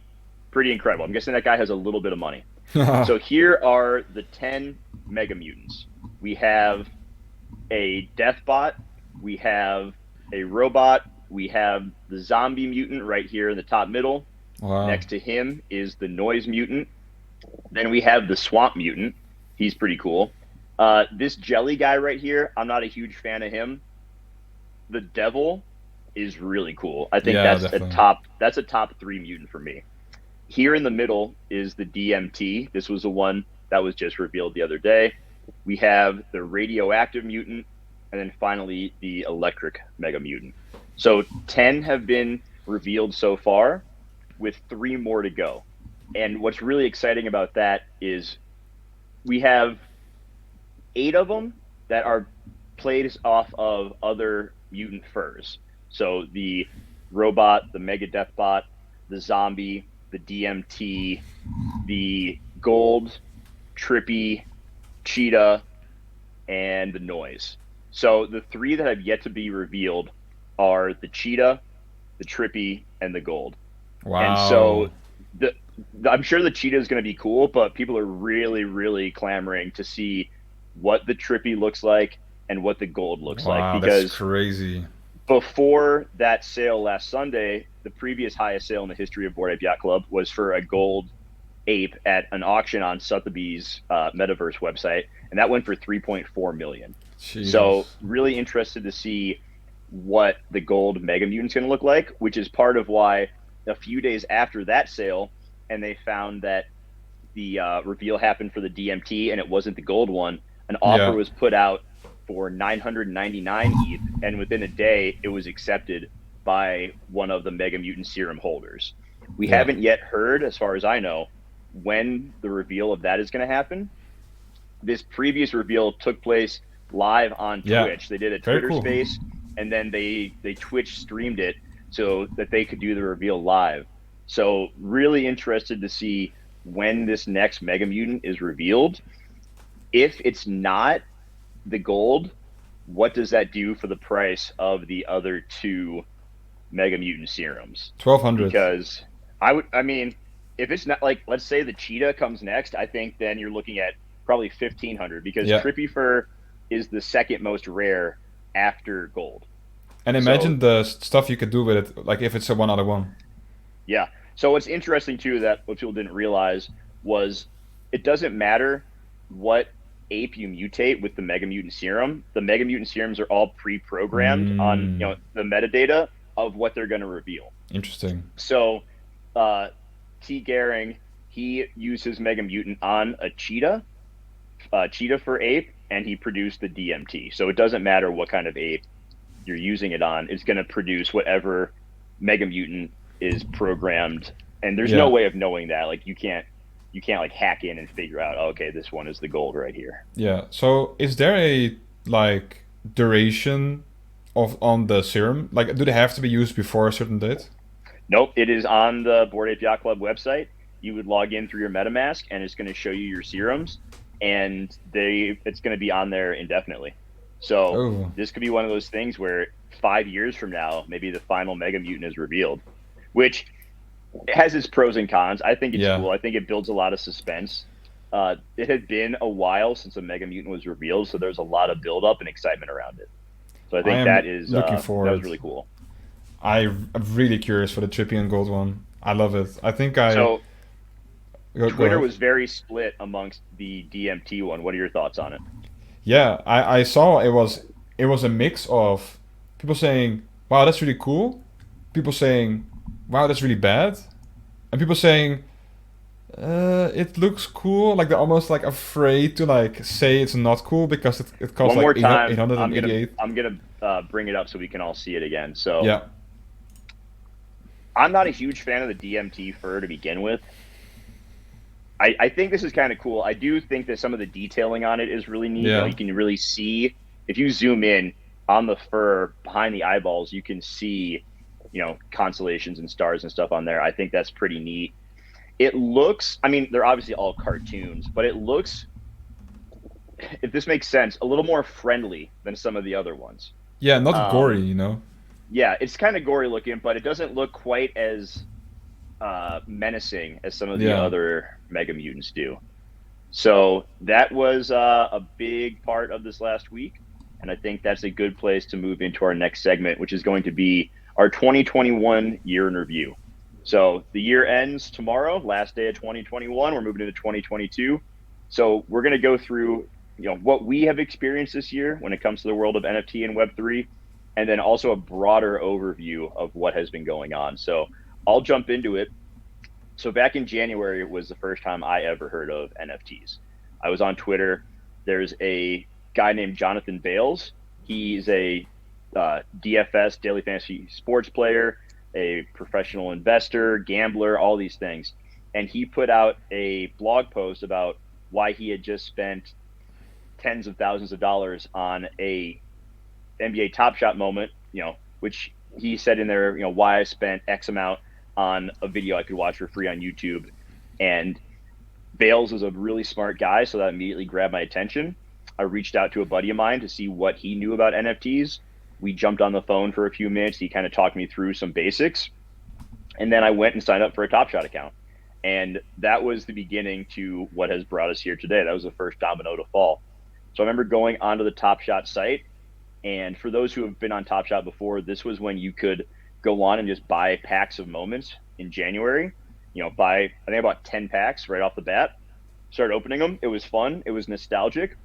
Speaker 1: incredible. I'm guessing that guy has a little bit of money. So here are the 10 Mega Mutants. We have a Deathbot, we have a robot, we have the zombie mutant right here in the top middle.
Speaker 2: Wow.
Speaker 1: Next to him is the noise mutant. Then we have the swamp mutant. He's pretty cool. This jelly guy right here, I'm not a huge fan of him. The devil is really cool. I think that's a top 3 mutant for me. Here in the middle is the DMT. This was the one that was just revealed the other day. We have the radioactive mutant, and then finally the electric Mega Mutant. So 10 have been revealed so far, with 3 more to go. And what's really exciting about that is we have 8 of them that are played off of other mutant furs. So the robot, the Mega Deathbot, the zombie, the DMT, the gold, trippy, cheetah, and the noise. So the 3 that have yet to be revealed are the cheetah, the trippy, and the gold.
Speaker 2: Wow.
Speaker 1: And so I'm sure the cheetah is going to be cool, but people are really, really clamoring to see what the trippy looks like and what the gold looks like. Because
Speaker 2: that's crazy.
Speaker 1: Before that sale last Sunday, the previous highest sale in the history of Bored Ape Yacht Club was for a gold ape at an auction on Sotheby's Metaverse website, and that went for 3.4 million.
Speaker 2: Jesus.
Speaker 1: So really interested to see what the gold Mega Mutant's going to look like, which is part of why a few days after that sale, and they found that the reveal happened for the DMT and it wasn't the gold one, an offer was put out for 999 ETH, and within a day it was accepted by one of the Mega Mutant serum holders. We haven't yet heard, as far as I know, when the reveal of that is going to happen. This previous reveal took place live on Twitch. They did a Twitter space, and then they Twitch streamed it so that they could do the reveal live. So really interested to see when this next Mega Mutant is revealed. If it's not the gold, what does that do for the price of the other 2 Mega Mutant serums
Speaker 2: 1200.
Speaker 1: because I mean, if it's not like, let's say the cheetah comes next, I think then you're looking at probably 1500 because
Speaker 2: Yeah.
Speaker 1: Trippy Fur is the second most rare after gold.
Speaker 2: And
Speaker 1: So
Speaker 2: imagine the stuff you could do with it, like if it's a one out of one.
Speaker 1: yeah. So what's interesting too that what people didn't realize was it doesn't matter what ape you mutate with the Mega Mutant serum. The Mega Mutant serums are all pre-programmed on
Speaker 2: Mm,
Speaker 1: the metadata of what they're going to reveal.
Speaker 2: interesting.
Speaker 1: So uh, T. Gehring, he used his Mega Mutant on a cheetah, cheetah for ape, and he produced the DMT. So it doesn't matter what kind of ape you're using it on; it's going to produce whatever Mega Mutant is programmed. And there's no
Speaker 2: Yeah.
Speaker 1: way of knowing that. Like you can't like hack in and figure out, oh, okay, this one is the gold right here.
Speaker 2: Yeah. So is there a like duration of on the serum? Like do they have to be used before a certain date?
Speaker 1: Nope, it is on the Bored Ape Yacht Club website. You would log in through your MetaMask, and it's going to show you your serums, and it's going to be on there indefinitely. So
Speaker 2: Oh.
Speaker 1: this could be one of those things where 5 years from now, maybe the final Mega Mutant is revealed, which has its pros and cons. I think it's
Speaker 2: Yeah.
Speaker 1: cool. I think it builds a lot of suspense. It had been a while since a Mega Mutant was revealed, so there's a lot of build up and excitement around it. So I
Speaker 2: I
Speaker 1: think that
Speaker 2: am
Speaker 1: is
Speaker 2: looking
Speaker 1: that was
Speaker 2: forward.
Speaker 1: really cool.
Speaker 2: I'm really curious for the Trippy and Gold one. I love it. I think I
Speaker 1: So
Speaker 2: go
Speaker 1: Twitter
Speaker 2: ahead.
Speaker 1: was very split amongst the DMT one. What are your thoughts on it?
Speaker 2: Yeah, I saw it was a mix of people saying, "Wow, that's really cool," people saying, "Wow, that's really bad," and people saying, "It looks cool." Like they're almost like afraid to like say it's not cool because it costs
Speaker 1: One
Speaker 2: like
Speaker 1: more
Speaker 2: eight
Speaker 1: time,
Speaker 2: hundred
Speaker 1: I'm
Speaker 2: and
Speaker 1: gonna
Speaker 2: eighty-eight.
Speaker 1: I'm gonna bring it up so we can all see it again. So
Speaker 2: Yeah,
Speaker 1: I'm not a huge fan of the DMT fur to begin with. I think this is kind of cool. I do think that some of the detailing on it is really neat.
Speaker 2: yeah,
Speaker 1: You can really see if you zoom in on the fur behind the eyeballs, you can see, constellations and stars and stuff on there. I think that's pretty neat. It looks, I mean, they're obviously all cartoons, but it looks, if this makes sense, a little more friendly than some of the other ones.
Speaker 2: yeah. Not gory,
Speaker 1: Um,
Speaker 2: you know.
Speaker 1: yeah, it's kind of gory looking, but it doesn't look quite as menacing as some of the
Speaker 2: Yeah.
Speaker 1: other Mega Mutants do. So that was a big part of this last week. And I think that's a good place to move into our next segment, which is going to be our 2021 year in review. So the year ends tomorrow, last day of 2021. We're moving into 2022. So we're going to go through, what we have experienced this year when it comes to the world of NFT and Web3, and then also a broader overview of what has been going on. So I'll jump into it. So back in January was the first time I ever heard of NFTs. I was on Twitter. There's a guy named Jonathan Bales. He's a DFS, daily fantasy sports player, a professional investor, gambler, all these things. And he put out a blog post about why he had just spent tens of thousands of dollars on a NBA Top Shot moment, which he said in there, why I spent X amount on a video I could watch for free on YouTube. And Bales was a really smart guy, so that immediately grabbed my attention. I reached out to a buddy of mine to see what he knew about NFTs. We jumped on the phone for a few minutes. He kind of talked me through some basics. And then I went and signed up for a Top Shot account. And that was the beginning to what has brought us here today. That was the first domino to fall. So I remember going onto the Top Shot site. And for those who have been on Top Shot before, this was when you could go on and just buy packs of moments in January. Buy, I think about 10 packs right off the bat. Started opening them. It was fun. It was nostalgic.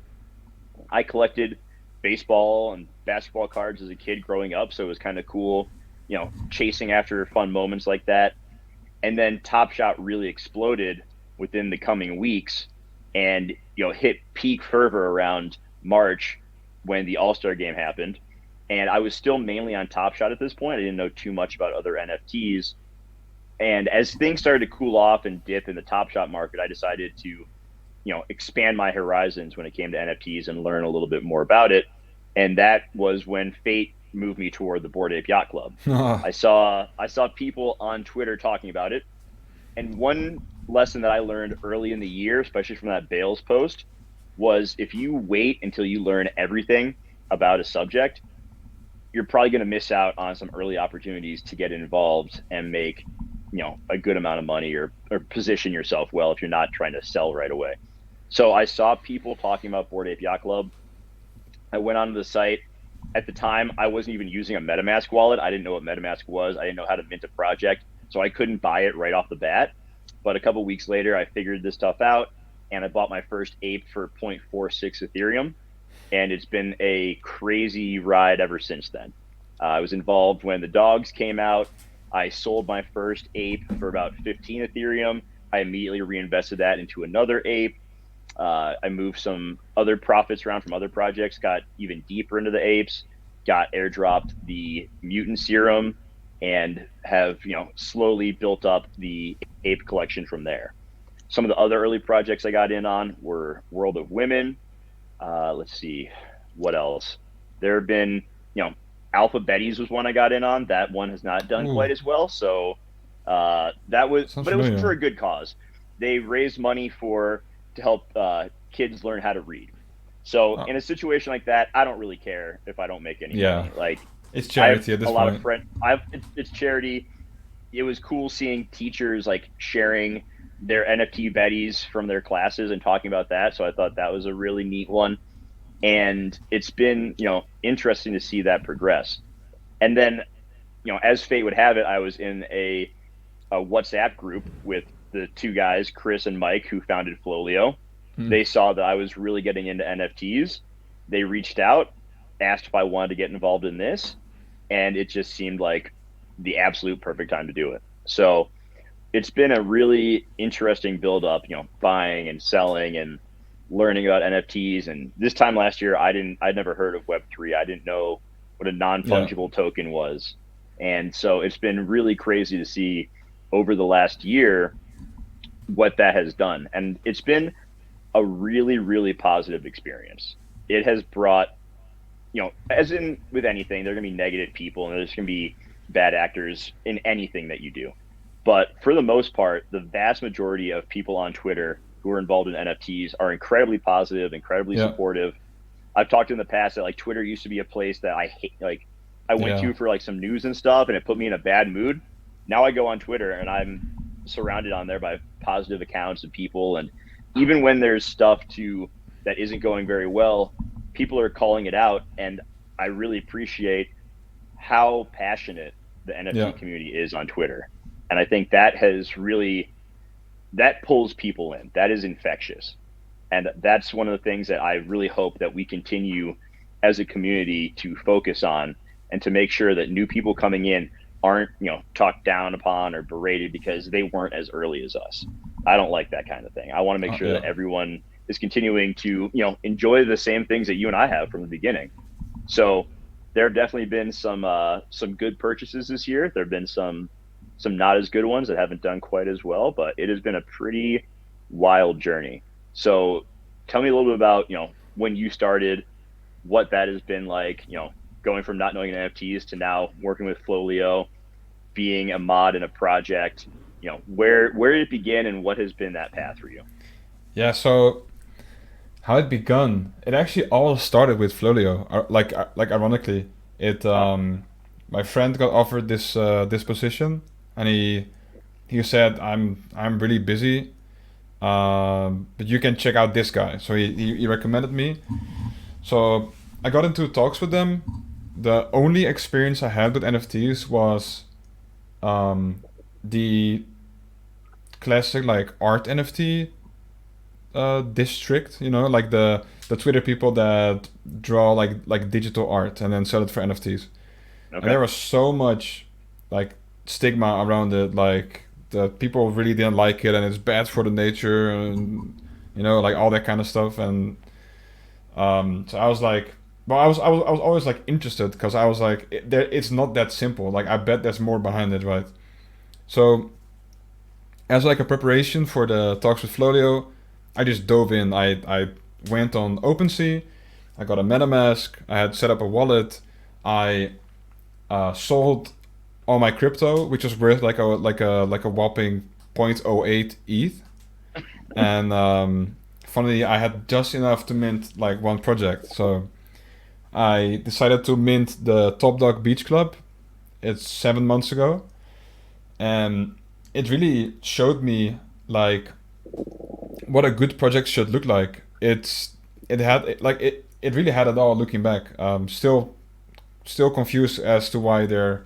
Speaker 1: I collected baseball and basketball cards as a kid growing up, so it was kind of cool, chasing after fun moments like that. And then Top Shot really exploded within the coming weeks and, hit peak fervor around March when the All-Star game happened. And I was still mainly on Top Shot at this point. I didn't know too much about other NFTs. And as things started to cool off and dip in the Top Shot market, I decided to, expand my horizons when it came to NFTs and learn a little bit more about it. And that was when fate moved me toward the Bored Ape Yacht Club. I saw people on Twitter talking about it. And one lesson that I learned early in the year, especially from that Bales post, was if you wait until you learn everything about a subject, you're probably going to miss out on some early opportunities to get involved and make, a good amount of money, or position yourself well if you're not trying to sell right away. So I saw people talking about Bored Ape Yacht Club. I went onto the site. At the time, I wasn't even using a MetaMask wallet. I didn't know what MetaMask was. I didn't know how to mint a project, so I couldn't buy it right off the bat. But a couple weeks later, I figured this stuff out, and I bought my first ape for 0.46 Ethereum, and it's been a crazy ride ever since then. I was involved when the dogs came out. I sold my first ape for about 15 Ethereum. I immediately reinvested that into another ape. I moved some other profits around from other projects, got even deeper into the apes, got airdropped the mutant serum, and have slowly built up the ape collection from there. Some of the other early projects I got in on were World of Women. Let's see, what else? There have been, Alpha Betties was one I got in on. That one has not done
Speaker 2: Ooh,
Speaker 1: quite as well. So that was,
Speaker 2: sounds
Speaker 1: but it was
Speaker 2: familiar.
Speaker 1: for a good cause. They raised money to help kids learn how to read. So
Speaker 2: Uh,
Speaker 1: in a situation like that, I don't really care if I don't make any
Speaker 2: yeah,
Speaker 1: money. Like
Speaker 2: it's
Speaker 1: I have
Speaker 2: charity at
Speaker 1: a
Speaker 2: this
Speaker 1: lot of
Speaker 2: point.
Speaker 1: friends. It's charity. It was cool seeing teachers like sharing their NFT betties from their classes and talking about that. So I thought that was a really neat one. And it's been, interesting to see that progress. And then, as fate would have it, I was in a WhatsApp group with the two guys, Chris and Mike, who founded FLOLiO.
Speaker 2: Hmm.
Speaker 1: They saw that I was really getting into NFTs. They reached out, asked if I wanted to get involved in this, and it just seemed like the absolute perfect time to do it. So it's been a really interesting build up, buying and selling and learning about NFTs. And this time last year, I'd never heard of Web3. I didn't know what a
Speaker 2: Yeah,
Speaker 1: non-fungible token was. And so it's been really crazy to see over the last year what that has done. And it's been a really, really positive experience. It has brought, as in with anything, there are going to be negative people and there's going to be bad actors in anything that you do. But for the most part, the vast majority of people on Twitter who are involved in NFTs are incredibly positive, incredibly
Speaker 2: yeah,
Speaker 1: supportive. I've talked in the past that like Twitter used to be a place that I hate, like I went
Speaker 2: yeah.
Speaker 1: to for like some news and stuff, and it put me in a bad mood. Now I go on Twitter and I'm surrounded on there by positive accounts of people, and even when there's stuff that isn't going very well, people are calling it out, and I really appreciate how passionate the
Speaker 2: Yeah.
Speaker 1: NFT community is on Twitter. And I think that has really that pulls people in. That is infectious. And that's one of the things that I really hope that we continue as a community to focus on, and to make sure that new people coming in aren't, talked down upon or berated because they weren't as early as us. I don't like that kind of thing. I want to make sure that
Speaker 2: Yeah.
Speaker 1: everyone is continuing to, enjoy the same things that you and I have from the beginning. So there have definitely been some good purchases this year. There have been some not as good ones that haven't done quite as well, but it has been a pretty wild journey. So tell me a little bit about, when you started, what that has been like, going from not knowing NFTs to now working with FLOLiO, being a mod in a project, where did it begin and what has been that path for you?
Speaker 2: Yeah, so how it begun? It actually all started with FLOLiO. Like ironically, it
Speaker 1: Oh,
Speaker 2: my friend got offered this position, and he said I'm really busy, but you can check out this guy. So he recommended me. So I got into talks with them. The only experience I had with NFTs was um, the classic like art NFT district, like the Twitter people that draw like digital art and then sell it for NFTs. And
Speaker 1: okay.
Speaker 2: there was so much like stigma around it, like that people really didn't like it and it's bad for the nature and like all that kind of stuff. And so I was like, well, I was always like interested because I was like, it's not that simple. Like I bet there's more behind it, right? So as like a preparation for the talks with FLOLiO, I just dove in. I went on OpenSea. I got a MetaMask. I had set up a wallet. I sold all my crypto, which was worth like a whopping zero point zero 0.08 ETH. And funnily, I had just enough to mint like one project. So I decided to mint the Top Dog Beach Club. It's 7 months ago, and it really showed me like what a good project should look like. It really had it all. Looking back, still confused as to why they're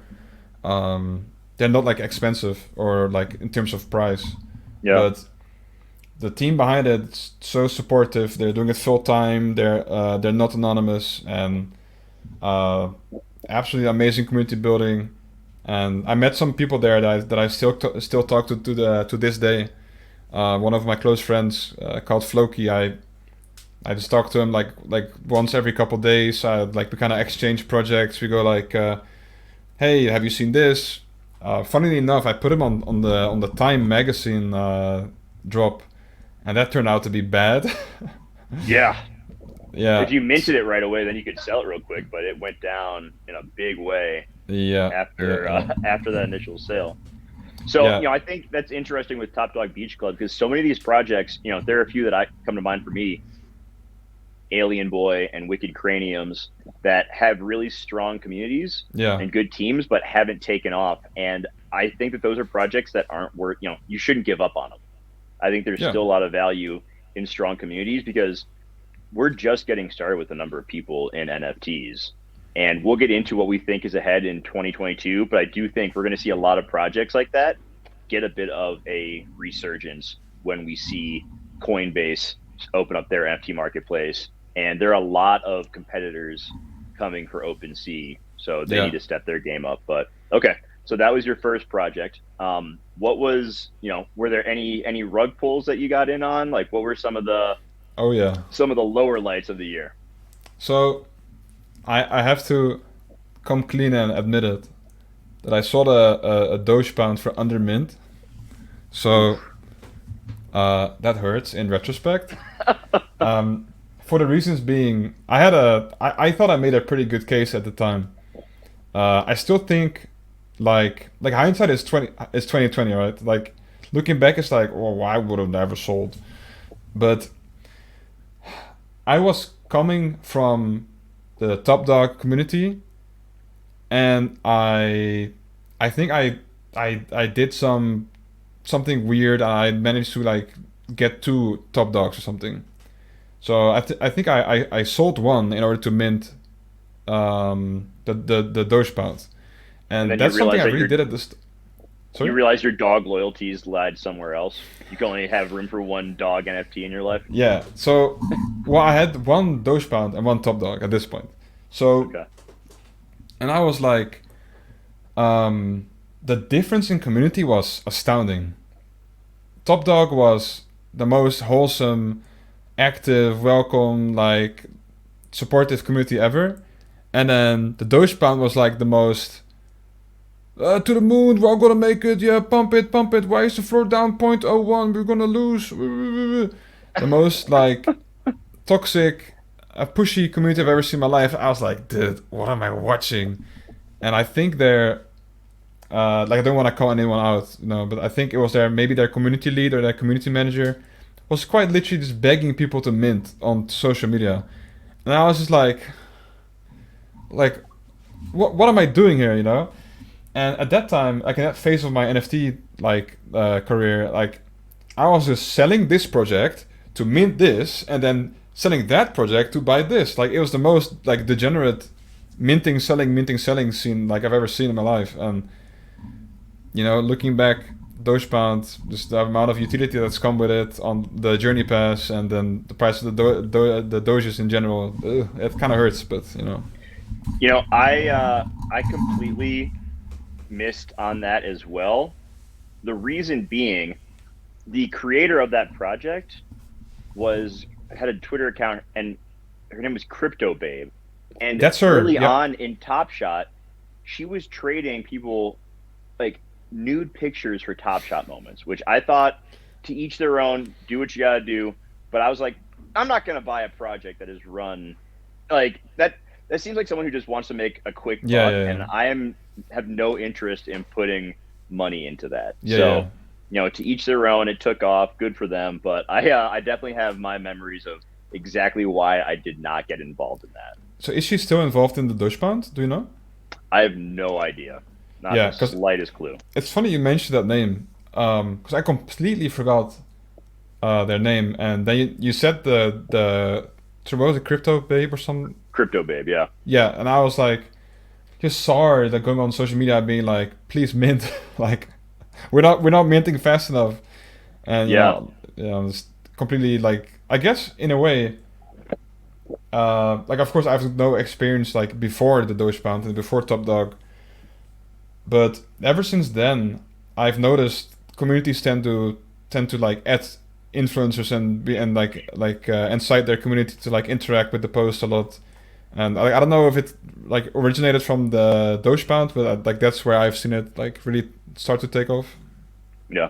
Speaker 2: not like expensive or like in terms of price,
Speaker 1: Yeah.
Speaker 2: but the team behind it's so supportive. They're doing it full time. They're not anonymous, and uh, absolutely amazing community building. And I met some people there that I still talk to this day. One of my close friends called Floki. I just talk to him like once every couple days. Like we kind of exchange projects. We go like, hey, have you seen this? Funnily enough, I put him on the Time magazine drop, and that turned out to be bad.
Speaker 1: Yeah. If
Speaker 2: Yeah,
Speaker 1: you minted it right away, then you could sell it real quick, but it went down in a big way
Speaker 2: yeah, yeah,
Speaker 1: after
Speaker 2: yeah,
Speaker 1: after that initial sale. So,
Speaker 2: yeah,
Speaker 1: I think that's interesting with Top Dog Beach Club because so many of these projects, there are a few that I come to mind for me, Alien Boy and Wicked Craniums, that have really strong communities
Speaker 2: yeah,
Speaker 1: and good teams, but haven't taken off. And I think that those are projects that aren't worth, you shouldn't give up on them. I think there's
Speaker 2: yeah,
Speaker 1: still a lot of value in strong communities because we're just getting started with the number of people in NFTs. And we'll get into what we think is ahead in 2022, but I do think we're going to see a lot of projects like that get a bit of a resurgence when we see Coinbase open up their NFT marketplace. And there are a lot of competitors coming for OpenSea, so they
Speaker 2: yeah.
Speaker 1: need to step their game up. But okay, so that was your first project. What was, were there any rug pulls that you got in on? Like, what were
Speaker 2: Oh yeah.
Speaker 1: some of the lower lights of the year?
Speaker 2: So I have to come clean and admit it that I sold a Doge pound for under mint. So
Speaker 1: Oof.
Speaker 2: that hurts in retrospect. Um, for the reasons being, I thought I made a pretty good case at the time. I still think like hindsight is 2020, right? Like looking back, it's like, well, why would have never sold? But I was coming from the Top Dog community, and I think I did something weird. I managed to like get two Top Dogs or something. So I think I sold one in order to mint the Doge pound,
Speaker 1: And
Speaker 2: and
Speaker 1: then you
Speaker 2: that's something
Speaker 1: realize
Speaker 2: I
Speaker 1: that
Speaker 2: really did at this.
Speaker 1: you
Speaker 2: Sorry.
Speaker 1: realize your dog loyalties lied somewhere else. You can only have room for one dog NFT in your life.
Speaker 2: Yeah. So, well, I had one Doge pound and one Top Dog at this point. So,
Speaker 1: Okay.
Speaker 2: and I was like, the difference in community was astounding. Top Dog was the most wholesome, active, welcome, like supportive community ever, and then the Doge Pound was like the most to the moon, we're all gonna make it, yeah, pump it, pump it. Why is the floor down 0.01? We're gonna lose. The most like toxic, pushy community I've ever seen in my life. I was like, dude, what am I watching? And I think they're like I don't want to call anyone out, but I think it was their community lead or their community manager was quite literally just begging people to mint on social media, and I was just like, what am I doing here, And at that time, like in that phase of my NFT career, like I was just selling this project to mint this, and then selling that project to buy this. Like it was the most like degenerate minting, selling scene like I've ever seen in my life. And looking back, Doge Pound, just the amount of utility that's come with it on the journey pass, and then the price of the Doges in general, it kind of hurts. But.
Speaker 1: I completely missed on that as well. The reason being, the creator of that project was had a Twitter account, and her name was Crypto Babe. And
Speaker 2: That's her.
Speaker 1: early
Speaker 2: Yep.
Speaker 1: on in Top Shot, she was trading people like nude pictures for Top Shot moments, which I thought, to each their own, do what you gotta do. But I was like, I'm not gonna buy a project that is run like that. That seems like someone who just wants to make a quick
Speaker 2: Yeah,
Speaker 1: buck,
Speaker 2: yeah,
Speaker 1: and
Speaker 2: yeah,
Speaker 1: have no interest in putting money into that.
Speaker 2: yeah, yeah.
Speaker 1: So, to each their own. It took off, good for them. But I definitely have my memories of exactly why I did not get involved in that.
Speaker 2: So is she still involved in the Dogepound? Do you know?
Speaker 1: I have no idea, not
Speaker 2: Yeah,
Speaker 1: the
Speaker 2: because
Speaker 1: slightest clue.
Speaker 2: it's funny you mentioned that name. Because I completely forgot their name, and then you said the so what was it, Crypto Babe or some?
Speaker 1: Crypto babe, yeah,
Speaker 2: Yeah, and I was like, just saw her like going on social media being like, please mint, like we're not minting fast enough, and
Speaker 1: yeah,
Speaker 2: it's completely like I guess in a way, like of course I have no experience like before the Doge Pound and before Top Dog, but ever since then I've noticed communities tend to like add influencers and be and incite their community to like interact with the post a lot. And I don't know if it like originated from the Doge Pound, but like that's where I've seen it like really start to take off.
Speaker 1: yeah.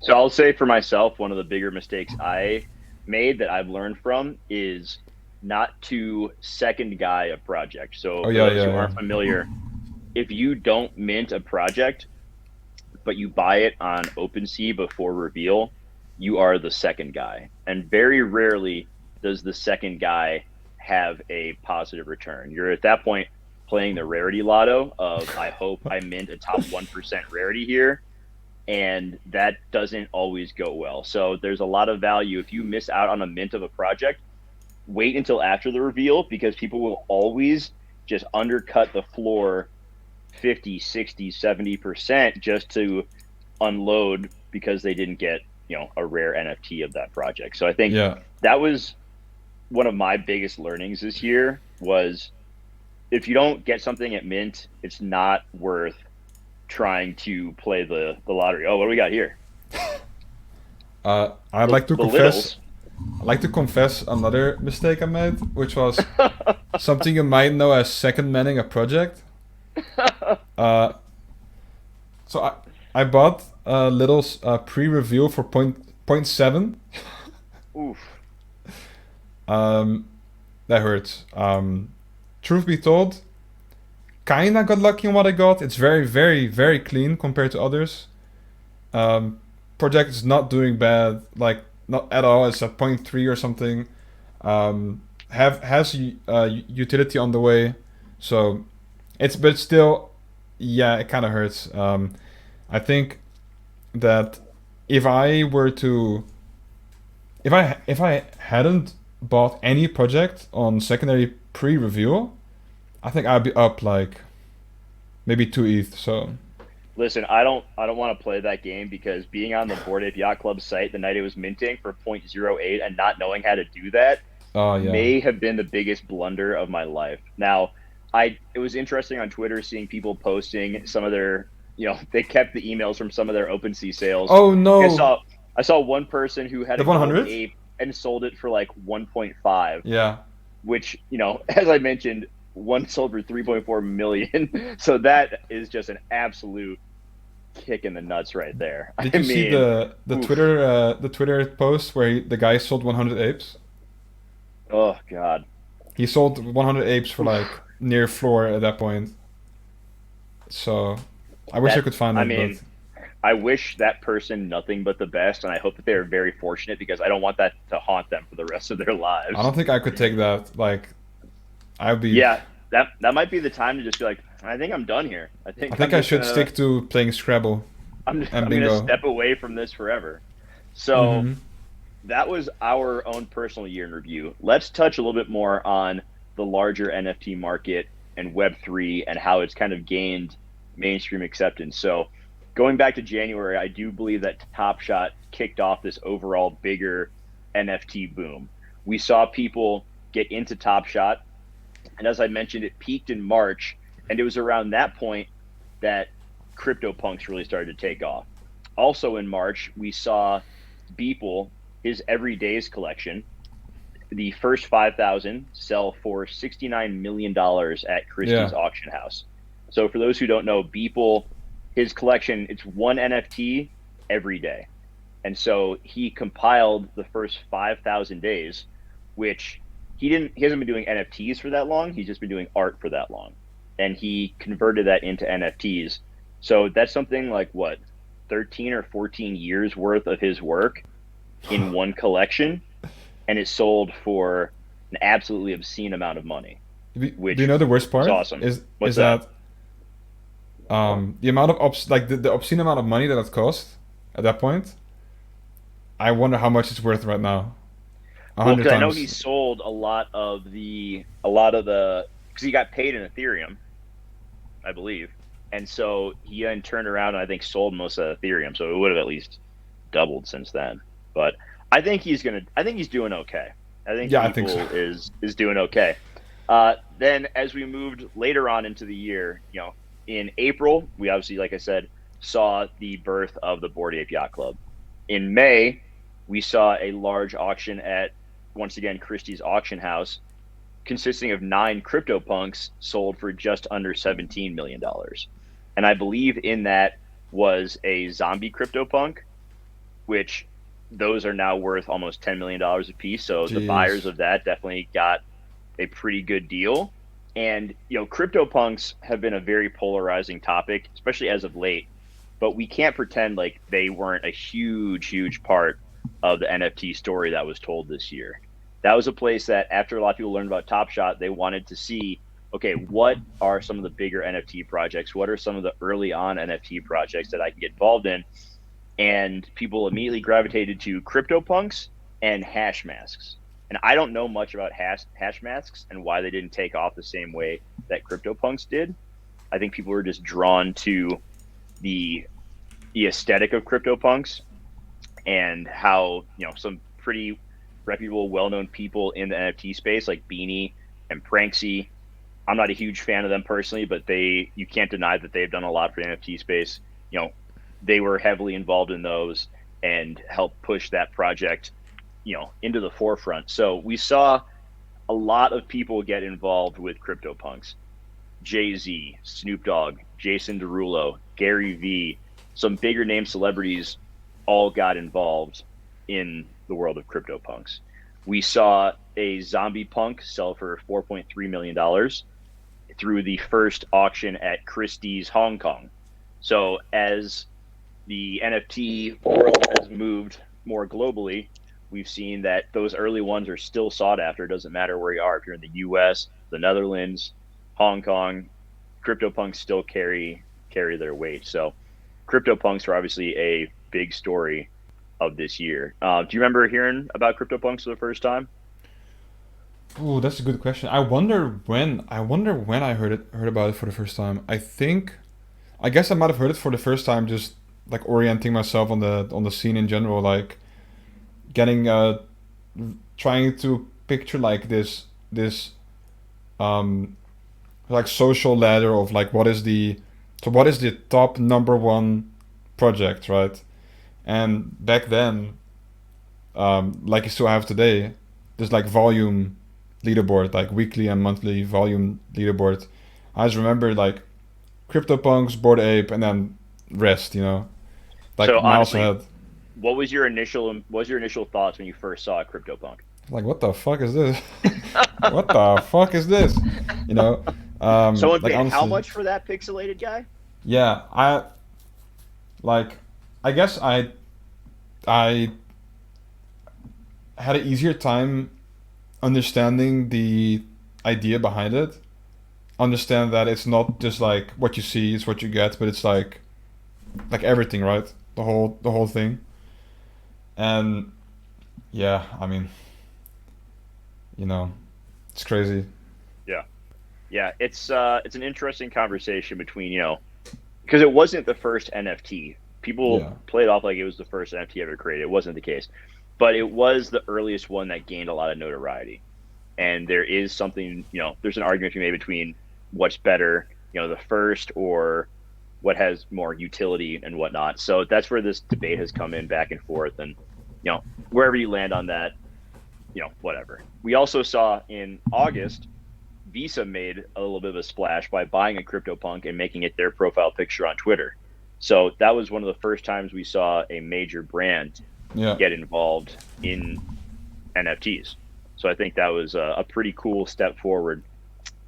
Speaker 1: So I'll say for myself, one of the bigger mistakes I made that I've learned from is not to second guy a project. So
Speaker 2: Oh
Speaker 1: for
Speaker 2: yeah,
Speaker 1: those
Speaker 2: yeah,
Speaker 1: who
Speaker 2: yeah.
Speaker 1: aren't familiar, if you don't mint a project, but you buy it on OpenSea before reveal, you are the second guy. And very rarely does the second guy have a positive return. You're at that point playing the rarity lotto of I hope I mint a top 1% rarity here. And that doesn't always go well. So there's a lot of value. If you miss out on a mint of a project, wait until after the reveal because people will always just undercut the floor 50, 60, 70% just to unload because they didn't get, a rare NFT of that project. So I think
Speaker 2: Yeah.
Speaker 1: that was one of my biggest learnings this year was if you don't get something at mint, it's not worth trying to play the lottery. Oh, what do we got here?
Speaker 2: I'd like to
Speaker 1: The
Speaker 2: confess.
Speaker 1: littles.
Speaker 2: I'd like to confess another mistake I made, which was something you might know as second manning a project. Uh, so I bought Little's pre-review for point 7.
Speaker 1: Oof.
Speaker 2: Um, that hurts. Truth be told, kinda got lucky in what I got. It's very, very, very clean compared to others. Project is not doing bad, like not at all. It's at point 3 or something. Has utility on the way, so but still, yeah, it kind of hurts. I think that if I were to, if I hadn't bought any project on secondary pre-review, I think I'd be up like maybe 2 ETH. So
Speaker 1: Listen, I don't want to play that game because being on the Bored Ape Yacht Club site the night it was minting for 0.08 and not knowing how to do that
Speaker 2: yeah,
Speaker 1: may have been the biggest blunder of my life. Now, it was interesting on Twitter seeing people posting some of their, they kept the emails from some of their OpenSea sales.
Speaker 2: oh
Speaker 1: I
Speaker 2: no,
Speaker 1: saw I saw one person who had
Speaker 2: the
Speaker 1: a gold
Speaker 2: 100.
Speaker 1: ape and sold it for like 1.5,
Speaker 2: Yeah,
Speaker 1: which, as I mentioned, one sold for 3.4 million. So that is just an absolute kick in the nuts right there.
Speaker 2: did
Speaker 1: I
Speaker 2: you see
Speaker 1: mean,
Speaker 2: the
Speaker 1: oof.
Speaker 2: Twitter post where the guy sold 100 apes?
Speaker 1: Oh God.
Speaker 2: He sold 100 apes for like
Speaker 1: Oof.
Speaker 2: near floor at that point. So I wish I
Speaker 1: That
Speaker 2: could find
Speaker 1: I
Speaker 2: it, but
Speaker 1: mean, I wish that person nothing but the best, and I hope that they are very fortunate because I don't want that to haunt them for the rest of their
Speaker 2: I
Speaker 1: lives.
Speaker 2: don't think I could take that. Like I'd be.
Speaker 1: Yeah, that might be the time to just be like, I think I'm done here. I
Speaker 2: I
Speaker 1: think
Speaker 2: think
Speaker 1: I'm
Speaker 2: I
Speaker 1: just
Speaker 2: should
Speaker 1: gonna
Speaker 2: stick to playing Scrabble and
Speaker 1: I'm gonna
Speaker 2: bingo.
Speaker 1: step away from this forever. So
Speaker 2: Mm-hmm.
Speaker 1: that was our own personal year in review. Let's touch a little bit more on the larger NFT market and Web3 and how it's kind of gained mainstream acceptance. So, going back to January, I do believe that Top Shot kicked off this overall bigger NFT boom. We saw people get into Top Shot, and as I mentioned, it peaked in March, and it was around that point that Cryptopunks really started to take off. Also in March, we saw Beeple, his Everydays collection, the first 5,000 sell for $69 million at Christie's
Speaker 2: Yeah.
Speaker 1: auction house. So for those who don't know, Beeple, his collection, it's one NFT every day. And so he compiled the first 5,000 days, which he hasn't been doing NFTs for that long. He's just been doing art for that long. And he converted that into NFTs. So that's something like what, 13 or 14 years worth of his work in one collection, and it sold for an absolutely obscene amount of money.
Speaker 2: Do you
Speaker 1: which
Speaker 2: know the worst
Speaker 1: was
Speaker 2: part?
Speaker 1: awesome.
Speaker 2: Is
Speaker 1: What's that?
Speaker 2: that the amount of the obscene amount of money that it cost at that point? I wonder how much it's worth right now. A
Speaker 1: Well,
Speaker 2: hundred
Speaker 1: because I know he
Speaker 2: times.
Speaker 1: sold a lot of the because he got paid in Ethereum, I believe, and so he then turned around and I think sold most of Ethereum, so it would have at least doubled since then. But I think he's doing okay. I think
Speaker 2: Yeah, I think so.
Speaker 1: Beeple is doing okay. Then as we moved later on into the year, in April, we obviously, like I said, saw the birth of the Bored Ape Yacht Club. In May, we saw a large auction at, once again, Christie's auction house, consisting of 9 Cryptopunks sold for just under $17 million. And I believe in that was a zombie Cryptopunk, which those are now worth almost $10 million a piece. So the buyers
Speaker 2: Jeez.
Speaker 1: of that definitely got a pretty good deal. And CryptoPunks have been a very polarizing topic, especially as of late. But we can't pretend like they weren't a huge, huge part of the NFT story that was told this year. That was a place that after a lot of people learned about Top Shot, they wanted to see, okay, what are some of the bigger NFT projects? What are some of the early on NFT projects that I can get involved in? And people immediately gravitated to CryptoPunks and hash masks. And I don't know much about hash masks and why they didn't take off the same way that CryptoPunks did. I think people were just drawn to the aesthetic of CryptoPunks and how some pretty reputable, well-known people in the NFT space like Beanie and Pranksy. I'm not a huge fan of them personally, but you can't deny that they've done a lot for the NFT space. They were heavily involved in those and helped push that project, into the forefront. So we saw a lot of people get involved with CryptoPunks. Jay-Z, Snoop Dogg, Jason Derulo, Gary Vee, some bigger name celebrities all got involved in the world of CryptoPunks. We saw a zombie punk sell for $4.3 million through the first auction at Christie's Hong Kong. So as the NFT world has moved more globally, we've seen that those early ones are still sought after. It doesn't matter where you are. If you're in the US, the Netherlands, Hong Kong, CryptoPunks still carry their weight. So CryptoPunks are obviously a big story of this year. Do you remember hearing about CryptoPunks for the first time?
Speaker 2: Oh, that's a good question. I wonder when. I wonder when I heard about it for the first time. I guess I might have heard it for the first time, just like orienting myself on the scene in general, like getting trying to picture like this um like social ladder of like what is the top number one project, right? And back then, like you still have today, there's like volume leaderboard, like weekly and monthly volume leaderboard. I just remember like CryptoPunks, Bored Ape, and then rest,
Speaker 1: So
Speaker 2: like miles
Speaker 1: honestly,
Speaker 2: ahead.
Speaker 1: what was your initial thoughts when you first saw a CryptoPunk?
Speaker 2: Like, what the fuck is this? What the fuck is this? You know,
Speaker 1: Someone
Speaker 2: like
Speaker 1: paid how
Speaker 2: honestly,
Speaker 1: much for that pixelated guy?
Speaker 2: yeah. Like, I guess I had an easier time understanding the idea behind it. Understand that it's not just like what you see is what you get, but it's like everything, right? The whole thing. And yeah, I mean, you know, it's crazy.
Speaker 1: Yeah. Yeah, it's an interesting conversation between, because it wasn't the first NFT. People
Speaker 2: Yeah.
Speaker 1: played off like it was the first NFT ever created. It wasn't the case. But it was the earliest one that gained a lot of notoriety. And there is something, there's an argument to be made between what's better, the first or what has more utility and whatnot. So that's where this debate has come in back and forth. And, wherever you land on that, whatever. We also saw in August, Visa made a little bit of a splash by buying a CryptoPunk and making it their profile picture on Twitter. So that was one of the first times we saw a major brand
Speaker 2: Yeah.
Speaker 1: get involved in NFTs. So I think that was a pretty cool step forward.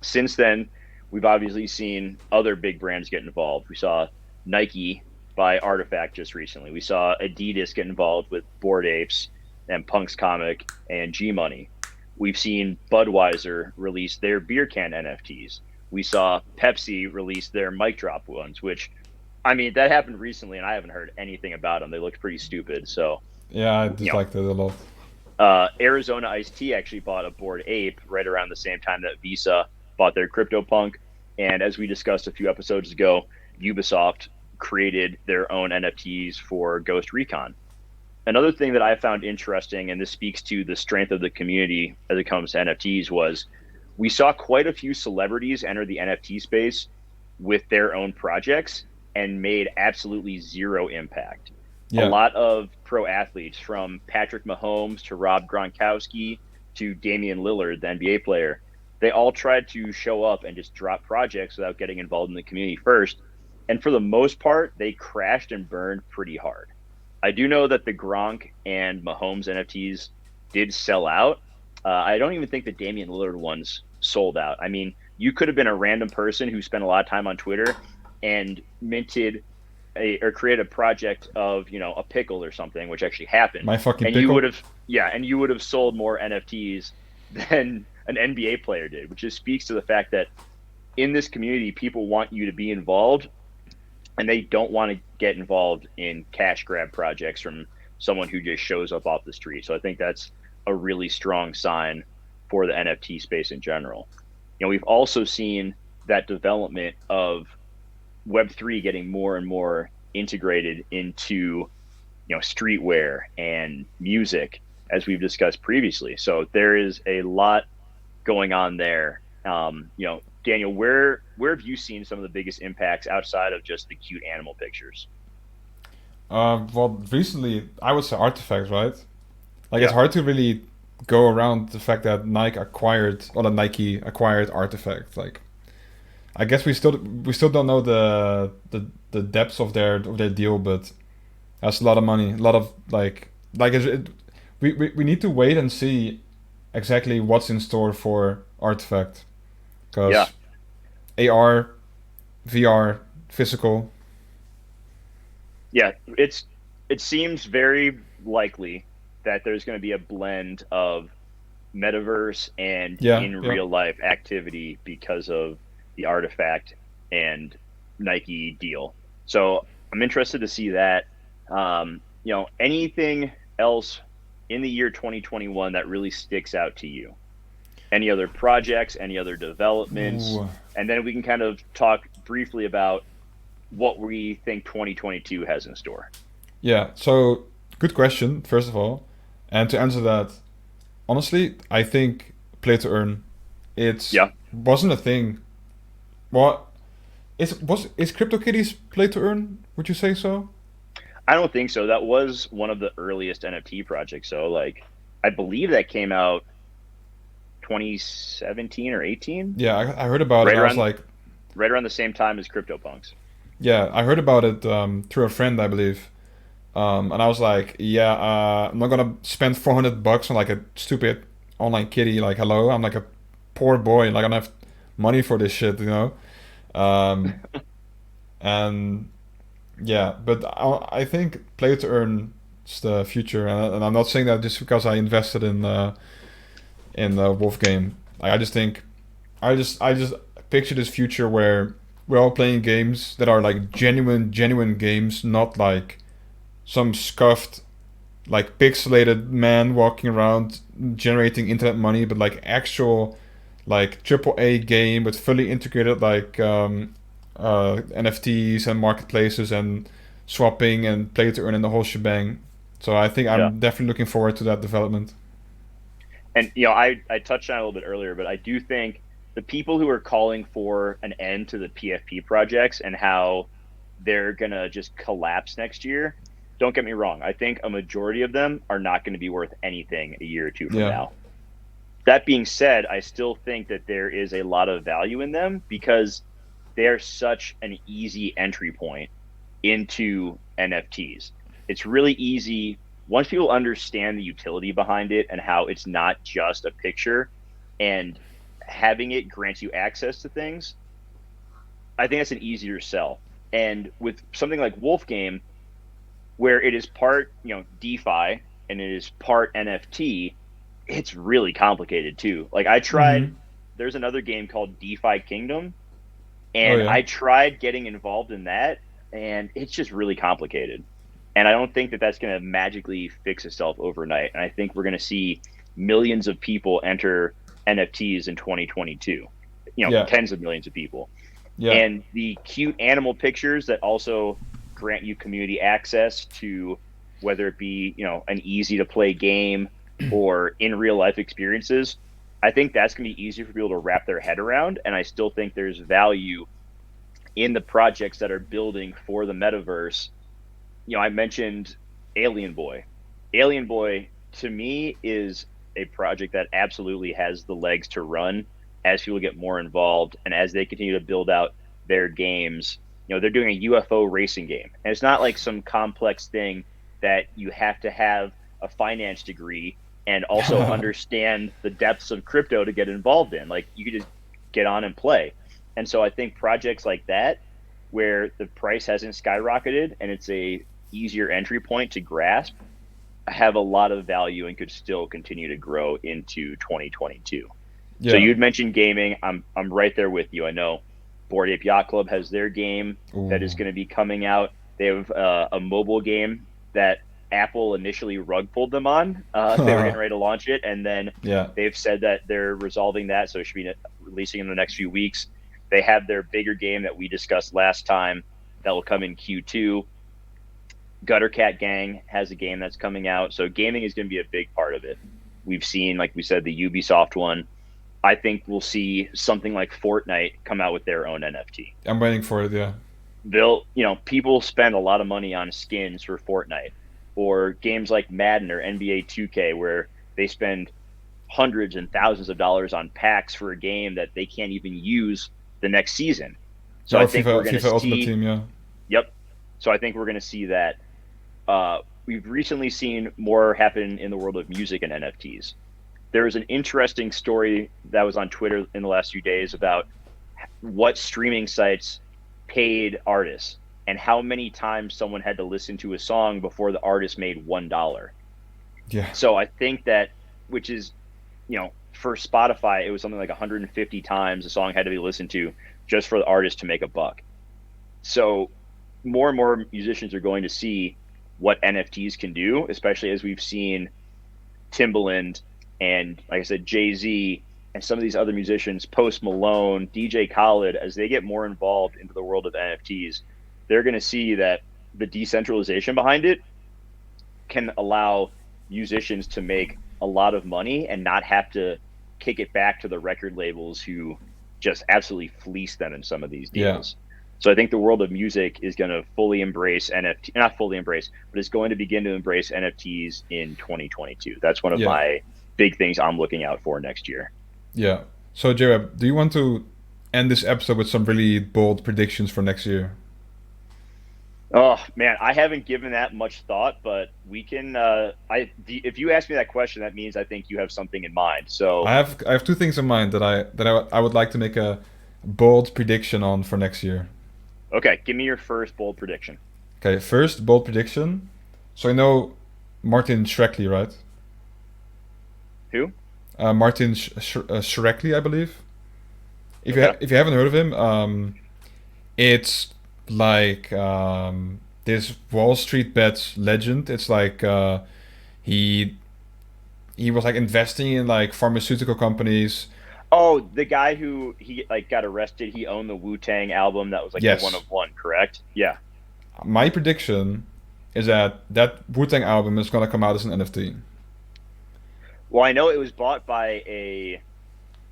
Speaker 1: Since then, we've obviously seen other big brands get involved. We saw Nike buy Artifact just recently. We saw Adidas get involved with Bored Apes and Punk's Comic and G Money. We've seen Budweiser release their beer can NFTs. We saw Pepsi release their mic drop ones, which, I mean, that happened recently, and I haven't heard anything about them. They looked pretty stupid. So,
Speaker 2: Yeah, I
Speaker 1: you know,
Speaker 2: disliked it a lot.
Speaker 1: Arizona Iced Tea actually bought a Bored Ape right around the same time that Visa bought their Cryptopunk. And as we discussed a few episodes ago, Ubisoft created their own NFTs for Ghost Recon. Another thing that I found interesting, and this speaks to the strength of the community as it comes to NFTs, was we saw quite a few celebrities enter the NFT space with their own projects and made absolutely zero impact. A
Speaker 2: Yeah,
Speaker 1: lot of pro athletes, from Patrick Mahomes to Rob Gronkowski to Damian Lillard, the NBA player, they all tried to show up and just drop projects without getting involved in the community first. And for the most part, they crashed and burned pretty hard. I do know that the Gronk and Mahomes NFTs did sell out. I don't even think the Damian Lillard ones sold out. I mean, you could have been a random person who spent a lot of time on Twitter and minted or create a project of, a pickle or something, which actually happened,
Speaker 2: my fucking
Speaker 1: and you would
Speaker 2: pickle.
Speaker 1: have and you would have sold more NFTs than an NBA player did, which just speaks to the fact that in this community, people want you to be involved, and they don't want to get involved in cash grab projects from someone who just shows up off the street. So I think that's a really strong sign for the NFT space in general. We've also seen that development of Web3 getting more and more integrated into streetwear and music, as we've discussed previously. So there is a lot going on there. Daniel, where have you seen some of the biggest impacts outside of just the cute animal pictures?
Speaker 2: Well, recently I would say artifacts, right? Like it's
Speaker 1: Yeah,
Speaker 2: hard to really go around the fact that Nike acquired artifacts. Like I guess we still don't know the depths of their deal, but that's a lot of money, a lot of we need to wait and see exactly what's in store for artifact
Speaker 1: yeah,
Speaker 2: because AR, VR, physical.
Speaker 1: yeah. It seems very likely that there's going to be a blend of metaverse and
Speaker 2: Yeah,
Speaker 1: in
Speaker 2: yeah.
Speaker 1: real life activity because of the artifact and Nike deal. So I'm interested to see that. Anything else in the year 2021 that really sticks out to you? Any other projects, any other developments?
Speaker 2: Ooh.
Speaker 1: And then we can kind of talk briefly about what we think 2022 has in store.
Speaker 2: Yeah. So good question, first of all, and to answer that, honestly, I think play to earn it
Speaker 1: Yeah,
Speaker 2: wasn't a thing. What is CryptoKitties play to earn? Would you say so?
Speaker 1: I don't think so. That was one of the earliest NFT projects. So, like, I believe that came out 2017 or 18,
Speaker 2: Yeah, I heard about it.
Speaker 1: right
Speaker 2: And I was
Speaker 1: around
Speaker 2: like,
Speaker 1: right around the same time as Cryptopunks.
Speaker 2: yeah, I heard about it through a friend, I believe. And I was like, yeah, I'm not gonna spend $400 on like a stupid online kitty. Like, hello, I'm like a poor boy. Like, I don't have money for this shit, you know. Um, and yeah, but I think play to earn is the future, and I'm not saying that just because I invested in the Wolf game. Like, I just think I just picture this future where we're all playing games that are like genuine games, not like some scuffed like pixelated man walking around generating internet money, but like actual like triple A game with fully integrated NFTs and marketplaces and swapping and play to earn and the whole shebang. So I think
Speaker 1: Yeah.
Speaker 2: I'm definitely looking forward to that development.
Speaker 1: And I touched on it a little bit earlier, but I do think the people who are calling for an end to the PFP projects and how they're gonna just collapse next year, don't get me wrong. I think a majority of them are not going to be worth anything a year or two from
Speaker 2: Yeah,
Speaker 1: now. That being said, I still think that there is a lot of value in them because they're such an easy entry point into NFTs. It's really easy once people understand the utility behind it and how it's not just a picture, and having it grants you access to things. I think that's an easier sell. And with something like Wolf Game, where it is part, DeFi and it is part NFT, it's really complicated too. Like I tried,
Speaker 2: Mm-hmm.
Speaker 1: there's another game called DeFi Kingdom,
Speaker 2: Oh
Speaker 1: and
Speaker 2: yeah.
Speaker 1: I tried getting involved in that, and it's just really complicated. And I don't think that that's going to magically fix itself overnight. And I think we're going to see millions of people enter NFTs in 2022.
Speaker 2: Yeah.
Speaker 1: Tens of millions of people.
Speaker 2: Yeah.
Speaker 1: And the cute animal pictures that also grant you community access to whether it be an easy to play game or in real life experiences. I think that's going to be easier for people to wrap their head around, and I still think there's value in the projects that are building for the metaverse. I mentioned Alien Boy. Alien Boy to me is a project that absolutely has the legs to run as people get more involved and as they continue to build out their games. They're doing a UFO racing game, and it's not like some complex thing that you have to have a finance degree and also understand the depths of crypto to get involved in. Like you could just get on and play. And so I think projects like that, where the price hasn't skyrocketed and it's a easier entry point to grasp, have a lot of value and could still continue to grow into 2022. So
Speaker 2: Yeah.
Speaker 1: you'd mentioned gaming. I'm right there with you. I know Bored Ape Yacht Club has their game that is
Speaker 2: Ooh.
Speaker 1: going to be coming out. They have a mobile game that Apple initially rug pulled them on. They were getting ready to launch it, and then
Speaker 2: Yeah.
Speaker 1: they've said that they're resolving that, so it should be releasing in the next few weeks. They have their bigger game that we discussed last time that will come in Q2. Gutter Cat Gang has a game that's coming out, so gaming is going to be a big part of it. We've seen, like we said, the Ubisoft one. I think we'll see something like Fortnite come out with their own NFT.
Speaker 2: I'm waiting for it. Yeah.
Speaker 1: People spend a lot of money on skins for Fortnite, or games like Madden or NBA 2K, where they spend hundreds and thousands of dollars on packs for a game that they can't even use the next season. So I
Speaker 2: Or
Speaker 1: think
Speaker 2: FIFA,
Speaker 1: we're going to
Speaker 2: FIFA Ultimate
Speaker 1: see,
Speaker 2: Team. Yeah.
Speaker 1: yep. So I think we're going to see that. We've recently seen more happen in the world of music and NFTs. There was an interesting story that was on Twitter in the last few days about what streaming sites paid artists and how many times someone had to listen to a song before the artist made $1.
Speaker 2: Yeah.
Speaker 1: So I think that, which is, for Spotify, it was something like 150 times a song had to be listened to just for the artist to make a buck. So more and more musicians are going to see what NFTs can do, especially as we've seen Timbaland and, like I said, Jay-Z and some of these other musicians, Post Malone, DJ Khaled, as they get more involved into the world of NFTs, they're going to see that the decentralization behind it can allow musicians to make a lot of money and not have to kick it back to the record labels who just absolutely fleece them in some of these
Speaker 2: Yeah.
Speaker 1: deals. So I think the world of music is going to fully embrace NFT, not fully embrace, but it's going to begin to embrace NFTs in 2022. That's one of
Speaker 2: Yeah.
Speaker 1: my big things I'm looking out for next year.
Speaker 2: Yeah. So, JWeb, do you want to end this episode with some really bold predictions for next year?
Speaker 1: Oh man, I haven't given that much thought, but we can. If you ask me that question, that means I think you have something in mind. So
Speaker 2: I have two things in mind that I would like to make a bold prediction on for next year.
Speaker 1: okay, give me your first bold prediction.
Speaker 2: Okay, first bold prediction. So I know Martin Shkreli, right?
Speaker 1: Who?
Speaker 2: Martin Shkreli, I believe.
Speaker 1: Okay.
Speaker 2: If you haven't heard of him, it's like this Wall Street bets legend. It's like he he was like investing in like pharmaceutical companies.
Speaker 1: Oh, the guy who he like got arrested. He owned the Wu-Tang album that was like the one
Speaker 2: Yes,
Speaker 1: of one, correct? Yeah.
Speaker 2: my prediction is that that Wu-Tang album is gonna come out as an NFT.
Speaker 1: Well, I know it was bought by a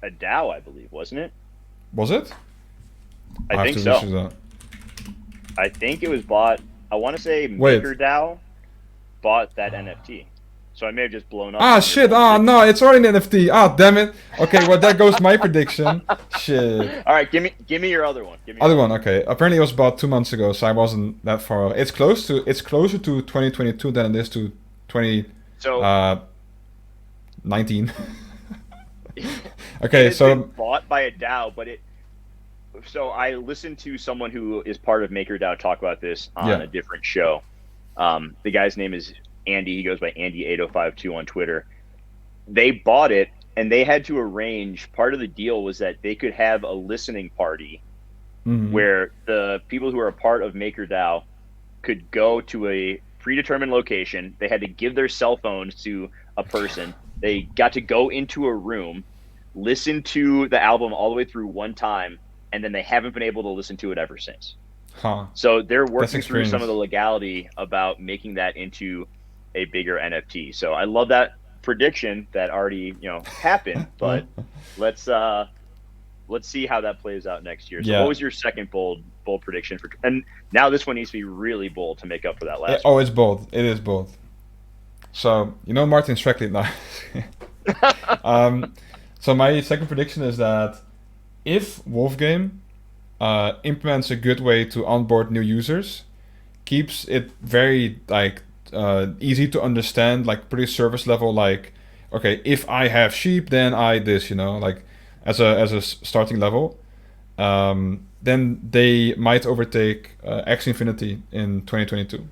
Speaker 1: DAO, I believe, wasn't it?
Speaker 2: Was it?
Speaker 1: I
Speaker 2: I have
Speaker 1: think
Speaker 2: to
Speaker 1: so.
Speaker 2: research that.
Speaker 1: I think it was bought. I want to say
Speaker 2: Wait.
Speaker 1: MakerDAO bought that NFT. So I may have just blown up
Speaker 2: Ah
Speaker 1: on your
Speaker 2: shit!
Speaker 1: bold
Speaker 2: Ah
Speaker 1: prediction.
Speaker 2: no, it's already an NFT. Ah damn it. Okay, well that goes my prediction. Shit.
Speaker 1: All right, give me your other one. Give me your
Speaker 2: Other
Speaker 1: other
Speaker 2: one, okay. Apparently it was about 2 months ago, so I wasn't that far away. It's closer to 2022 than it is to
Speaker 1: So
Speaker 2: 2019.
Speaker 1: it
Speaker 2: Okay,
Speaker 1: has been
Speaker 2: so
Speaker 1: bought by a DAO, but it. So I listened to someone who is part of MakerDAO talk about this on
Speaker 2: yeah,
Speaker 1: a different show. The guy's name is Andy. He goes by Andy8052 on Twitter. they bought it, and they had to arrange, part of the deal was that they could have a listening party
Speaker 2: Hmm.
Speaker 1: where the people who are a part of MakerDAO could go to a predetermined location. They had to give their cell phones to a person. They got to go into a room, listen to the album all the way through one time, and then they haven't been able to listen to it ever since.
Speaker 2: Huh.
Speaker 1: So they're
Speaker 2: That's
Speaker 1: working through some of the
Speaker 2: experience.
Speaker 1: legality about making that into a bigger NFT. So I love that prediction that already, happened, but let's let's see how that plays out next year. So what
Speaker 2: Yeah.
Speaker 1: was your second bold prediction for, and now this one needs to be really bold to make up for that last
Speaker 2: Oh,
Speaker 1: one.
Speaker 2: it's bold. It is bold. So Martin Shkreli now. um, so my second prediction is that if Wolfgame implements a good way to onboard new users, keeps it very easy to understand, like pretty service level. Like, okay, if I have sheep, then I this, like as a starting level. Then they might overtake X Infinity in 2022.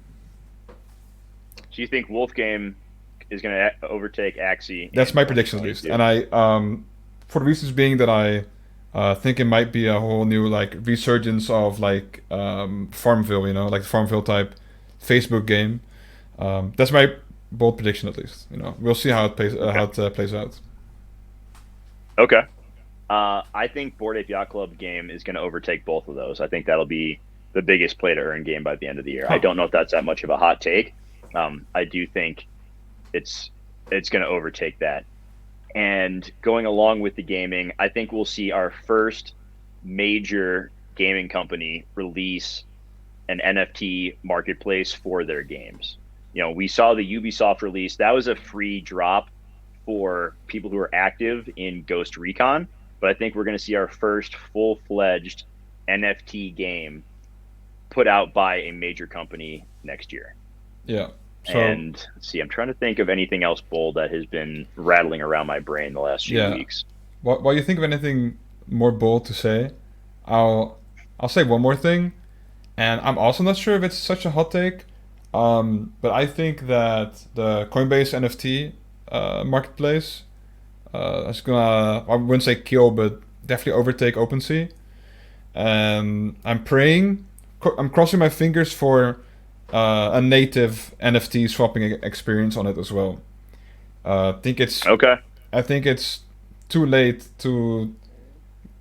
Speaker 1: Do you think Wolfgame is going to overtake Axie
Speaker 2: That's
Speaker 1: in
Speaker 2: my prediction at least,
Speaker 1: 2022?
Speaker 2: and I for the reasons being that I think it might be a whole new like resurgence of like Farmville, like the Farmville type Facebook game. That's my bold prediction at least. We'll see how it plays
Speaker 1: Okay.
Speaker 2: plays out.
Speaker 1: Okay. I think Bored Ape Yacht Club game is going to overtake both of those. I think that'll be the biggest play to earn game by the end of the year. I
Speaker 2: Huh.
Speaker 1: don't know if that's that much of a hot take. I do think it's it's going to overtake that. And going along with the gaming, I think we'll see our first major gaming company release an NFT marketplace for their games. We saw the Ubisoft release. That was a free drop for people who are active in Ghost Recon. But I think we're going to see our first full-fledged NFT game put out by a major company next year.
Speaker 2: Yeah. So
Speaker 1: And let's see, I'm trying to think of anything else bold that has been rattling around my brain the last few
Speaker 2: yeah,
Speaker 1: weeks.
Speaker 2: while you think of anything more bold to say, I'll I'll say one more thing, and I'm also not sure if it's such a hot take, but I think that the Coinbase NFT marketplace is gonna, I wouldn't say kill, but definitely overtake OpenSea. And I'm praying, I'm crossing my fingers for a native NFT swapping experience on it as well. Uh, I think it's
Speaker 1: Okay.
Speaker 2: I think it's too late to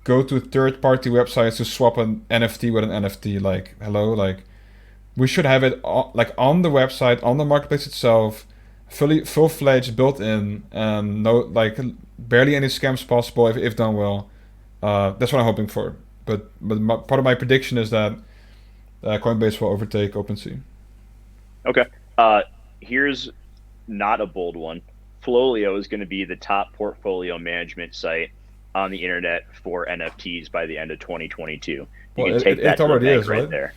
Speaker 2: go to third-party websites to swap an NFT with an NFT. Like, hello, like we should have it like on the website, on the marketplace itself, fully full-fledged, built in, and no like barely any scams possible if done well. That's what I'm hoping for. But part of my prediction is that Coinbase will overtake OpenSea.
Speaker 1: Okay. Uh, Here's not a bold one. FLOLiO is going to be the top portfolio management site on the internet for NFTs by the end of 2022. You
Speaker 2: Well,
Speaker 1: can
Speaker 2: it
Speaker 1: take that to the
Speaker 2: already
Speaker 1: bank
Speaker 2: is,
Speaker 1: right
Speaker 2: right?
Speaker 1: there.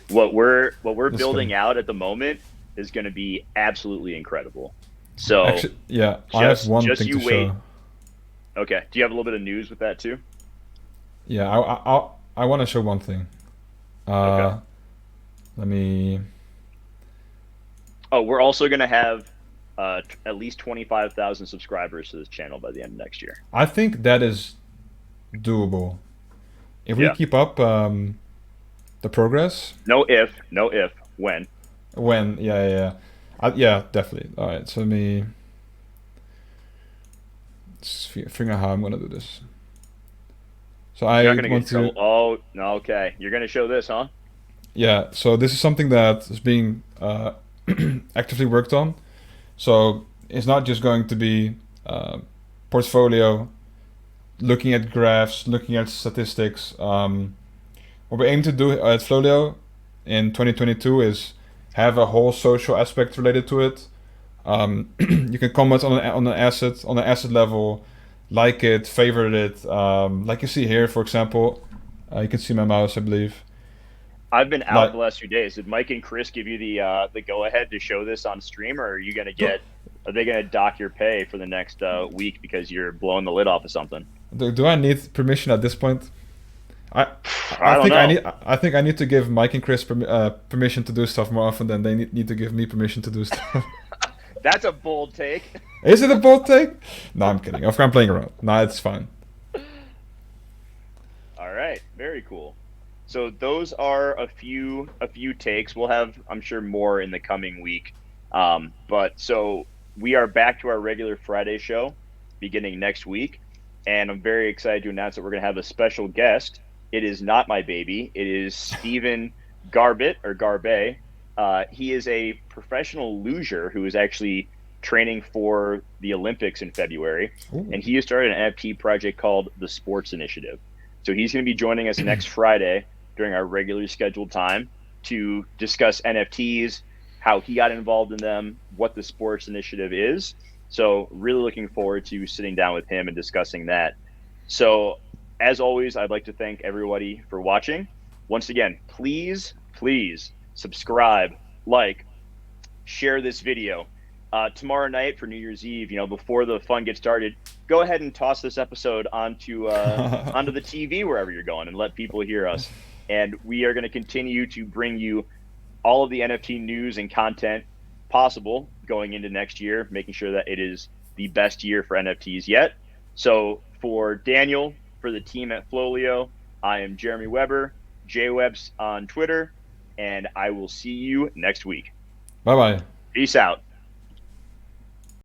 Speaker 1: What we're
Speaker 2: Just
Speaker 1: building
Speaker 2: kidding.
Speaker 1: out at the moment is going to be absolutely incredible. So
Speaker 2: Actually, yeah, I have
Speaker 1: just
Speaker 2: one
Speaker 1: just
Speaker 2: thing
Speaker 1: you
Speaker 2: to
Speaker 1: wait.
Speaker 2: show.
Speaker 1: Okay. Do you have a little bit of news with that too?
Speaker 2: Yeah, I want to show one thing.
Speaker 1: Okay.
Speaker 2: Uh, let me.
Speaker 1: Oh, we're also going to have at least 25,000 subscribers to this channel by the end of next year.
Speaker 2: I think that is doable if we
Speaker 1: Yeah.
Speaker 2: keep up the progress.
Speaker 1: No if, when.
Speaker 2: When, yeah, yeah, yeah, yeah, definitely. All right, so let me figure out how I'm gonna do this. So
Speaker 1: You're not
Speaker 2: I
Speaker 1: going to get in
Speaker 2: want to,
Speaker 1: trouble. Oh, no, okay. You're going to show this, huh?
Speaker 2: yeah. So this is something that is being actively worked on. So it's not just going to be portfolio, looking at graphs, looking at statistics. What we aim to do at FLOLiO in 2022 is have a whole social aspect related to it. You can comment on an asset level, like it, favorite it. Like you see here, for example, you can see my mouse, I believe.
Speaker 1: I've been out
Speaker 2: Like,
Speaker 1: the last few days. Did Mike and Chris give you the go ahead to show this on stream, or are you going to
Speaker 2: do,
Speaker 1: get? Are they going to dock your pay for the next week because you're blowing the lid off of something?
Speaker 2: do I need permission at this point? I
Speaker 1: I don't know.
Speaker 2: I think I need to give Mike and Chris permission to do stuff more often than they need to give me permission to do stuff.
Speaker 1: That's a bold take.
Speaker 2: Is it a bold take? No, I'm kidding. I'm playing around. No, it's fine.
Speaker 1: All right, very cool. So those are a few takes. We'll have, I'm sure, more in the coming week. But so we are back to our regular Friday show beginning next week, and I'm very excited to announce that we're going to have a special guest. It is not my baby. It is Stephen Garbett or Garbet. He is a professional luger who is actually training for the Olympics in February,
Speaker 2: Ooh.
Speaker 1: and he has started an NFT project called the Sports Initiative. So he's going to be joining us next Friday during our regularly scheduled time to discuss NFTs, how he got involved in them, what the Sports Initiative is. So really looking forward to sitting down with him and discussing that. So as always, I'd like to thank everybody for watching. Once again, please subscribe, like, share this video. Tomorrow night for New Year's Eve, before the fun gets started, go ahead and toss this episode onto the TV wherever you're going and let people hear us. And we are going to continue to bring you all of the NFT news and content possible going into next year, making sure that it is the best year for NFTs yet. So for Daniel, for the team at FLOLiO, I am Jeremy Weber, JWeb's on Twitter, and I will see you next week.
Speaker 2: Bye bye.
Speaker 1: Peace out.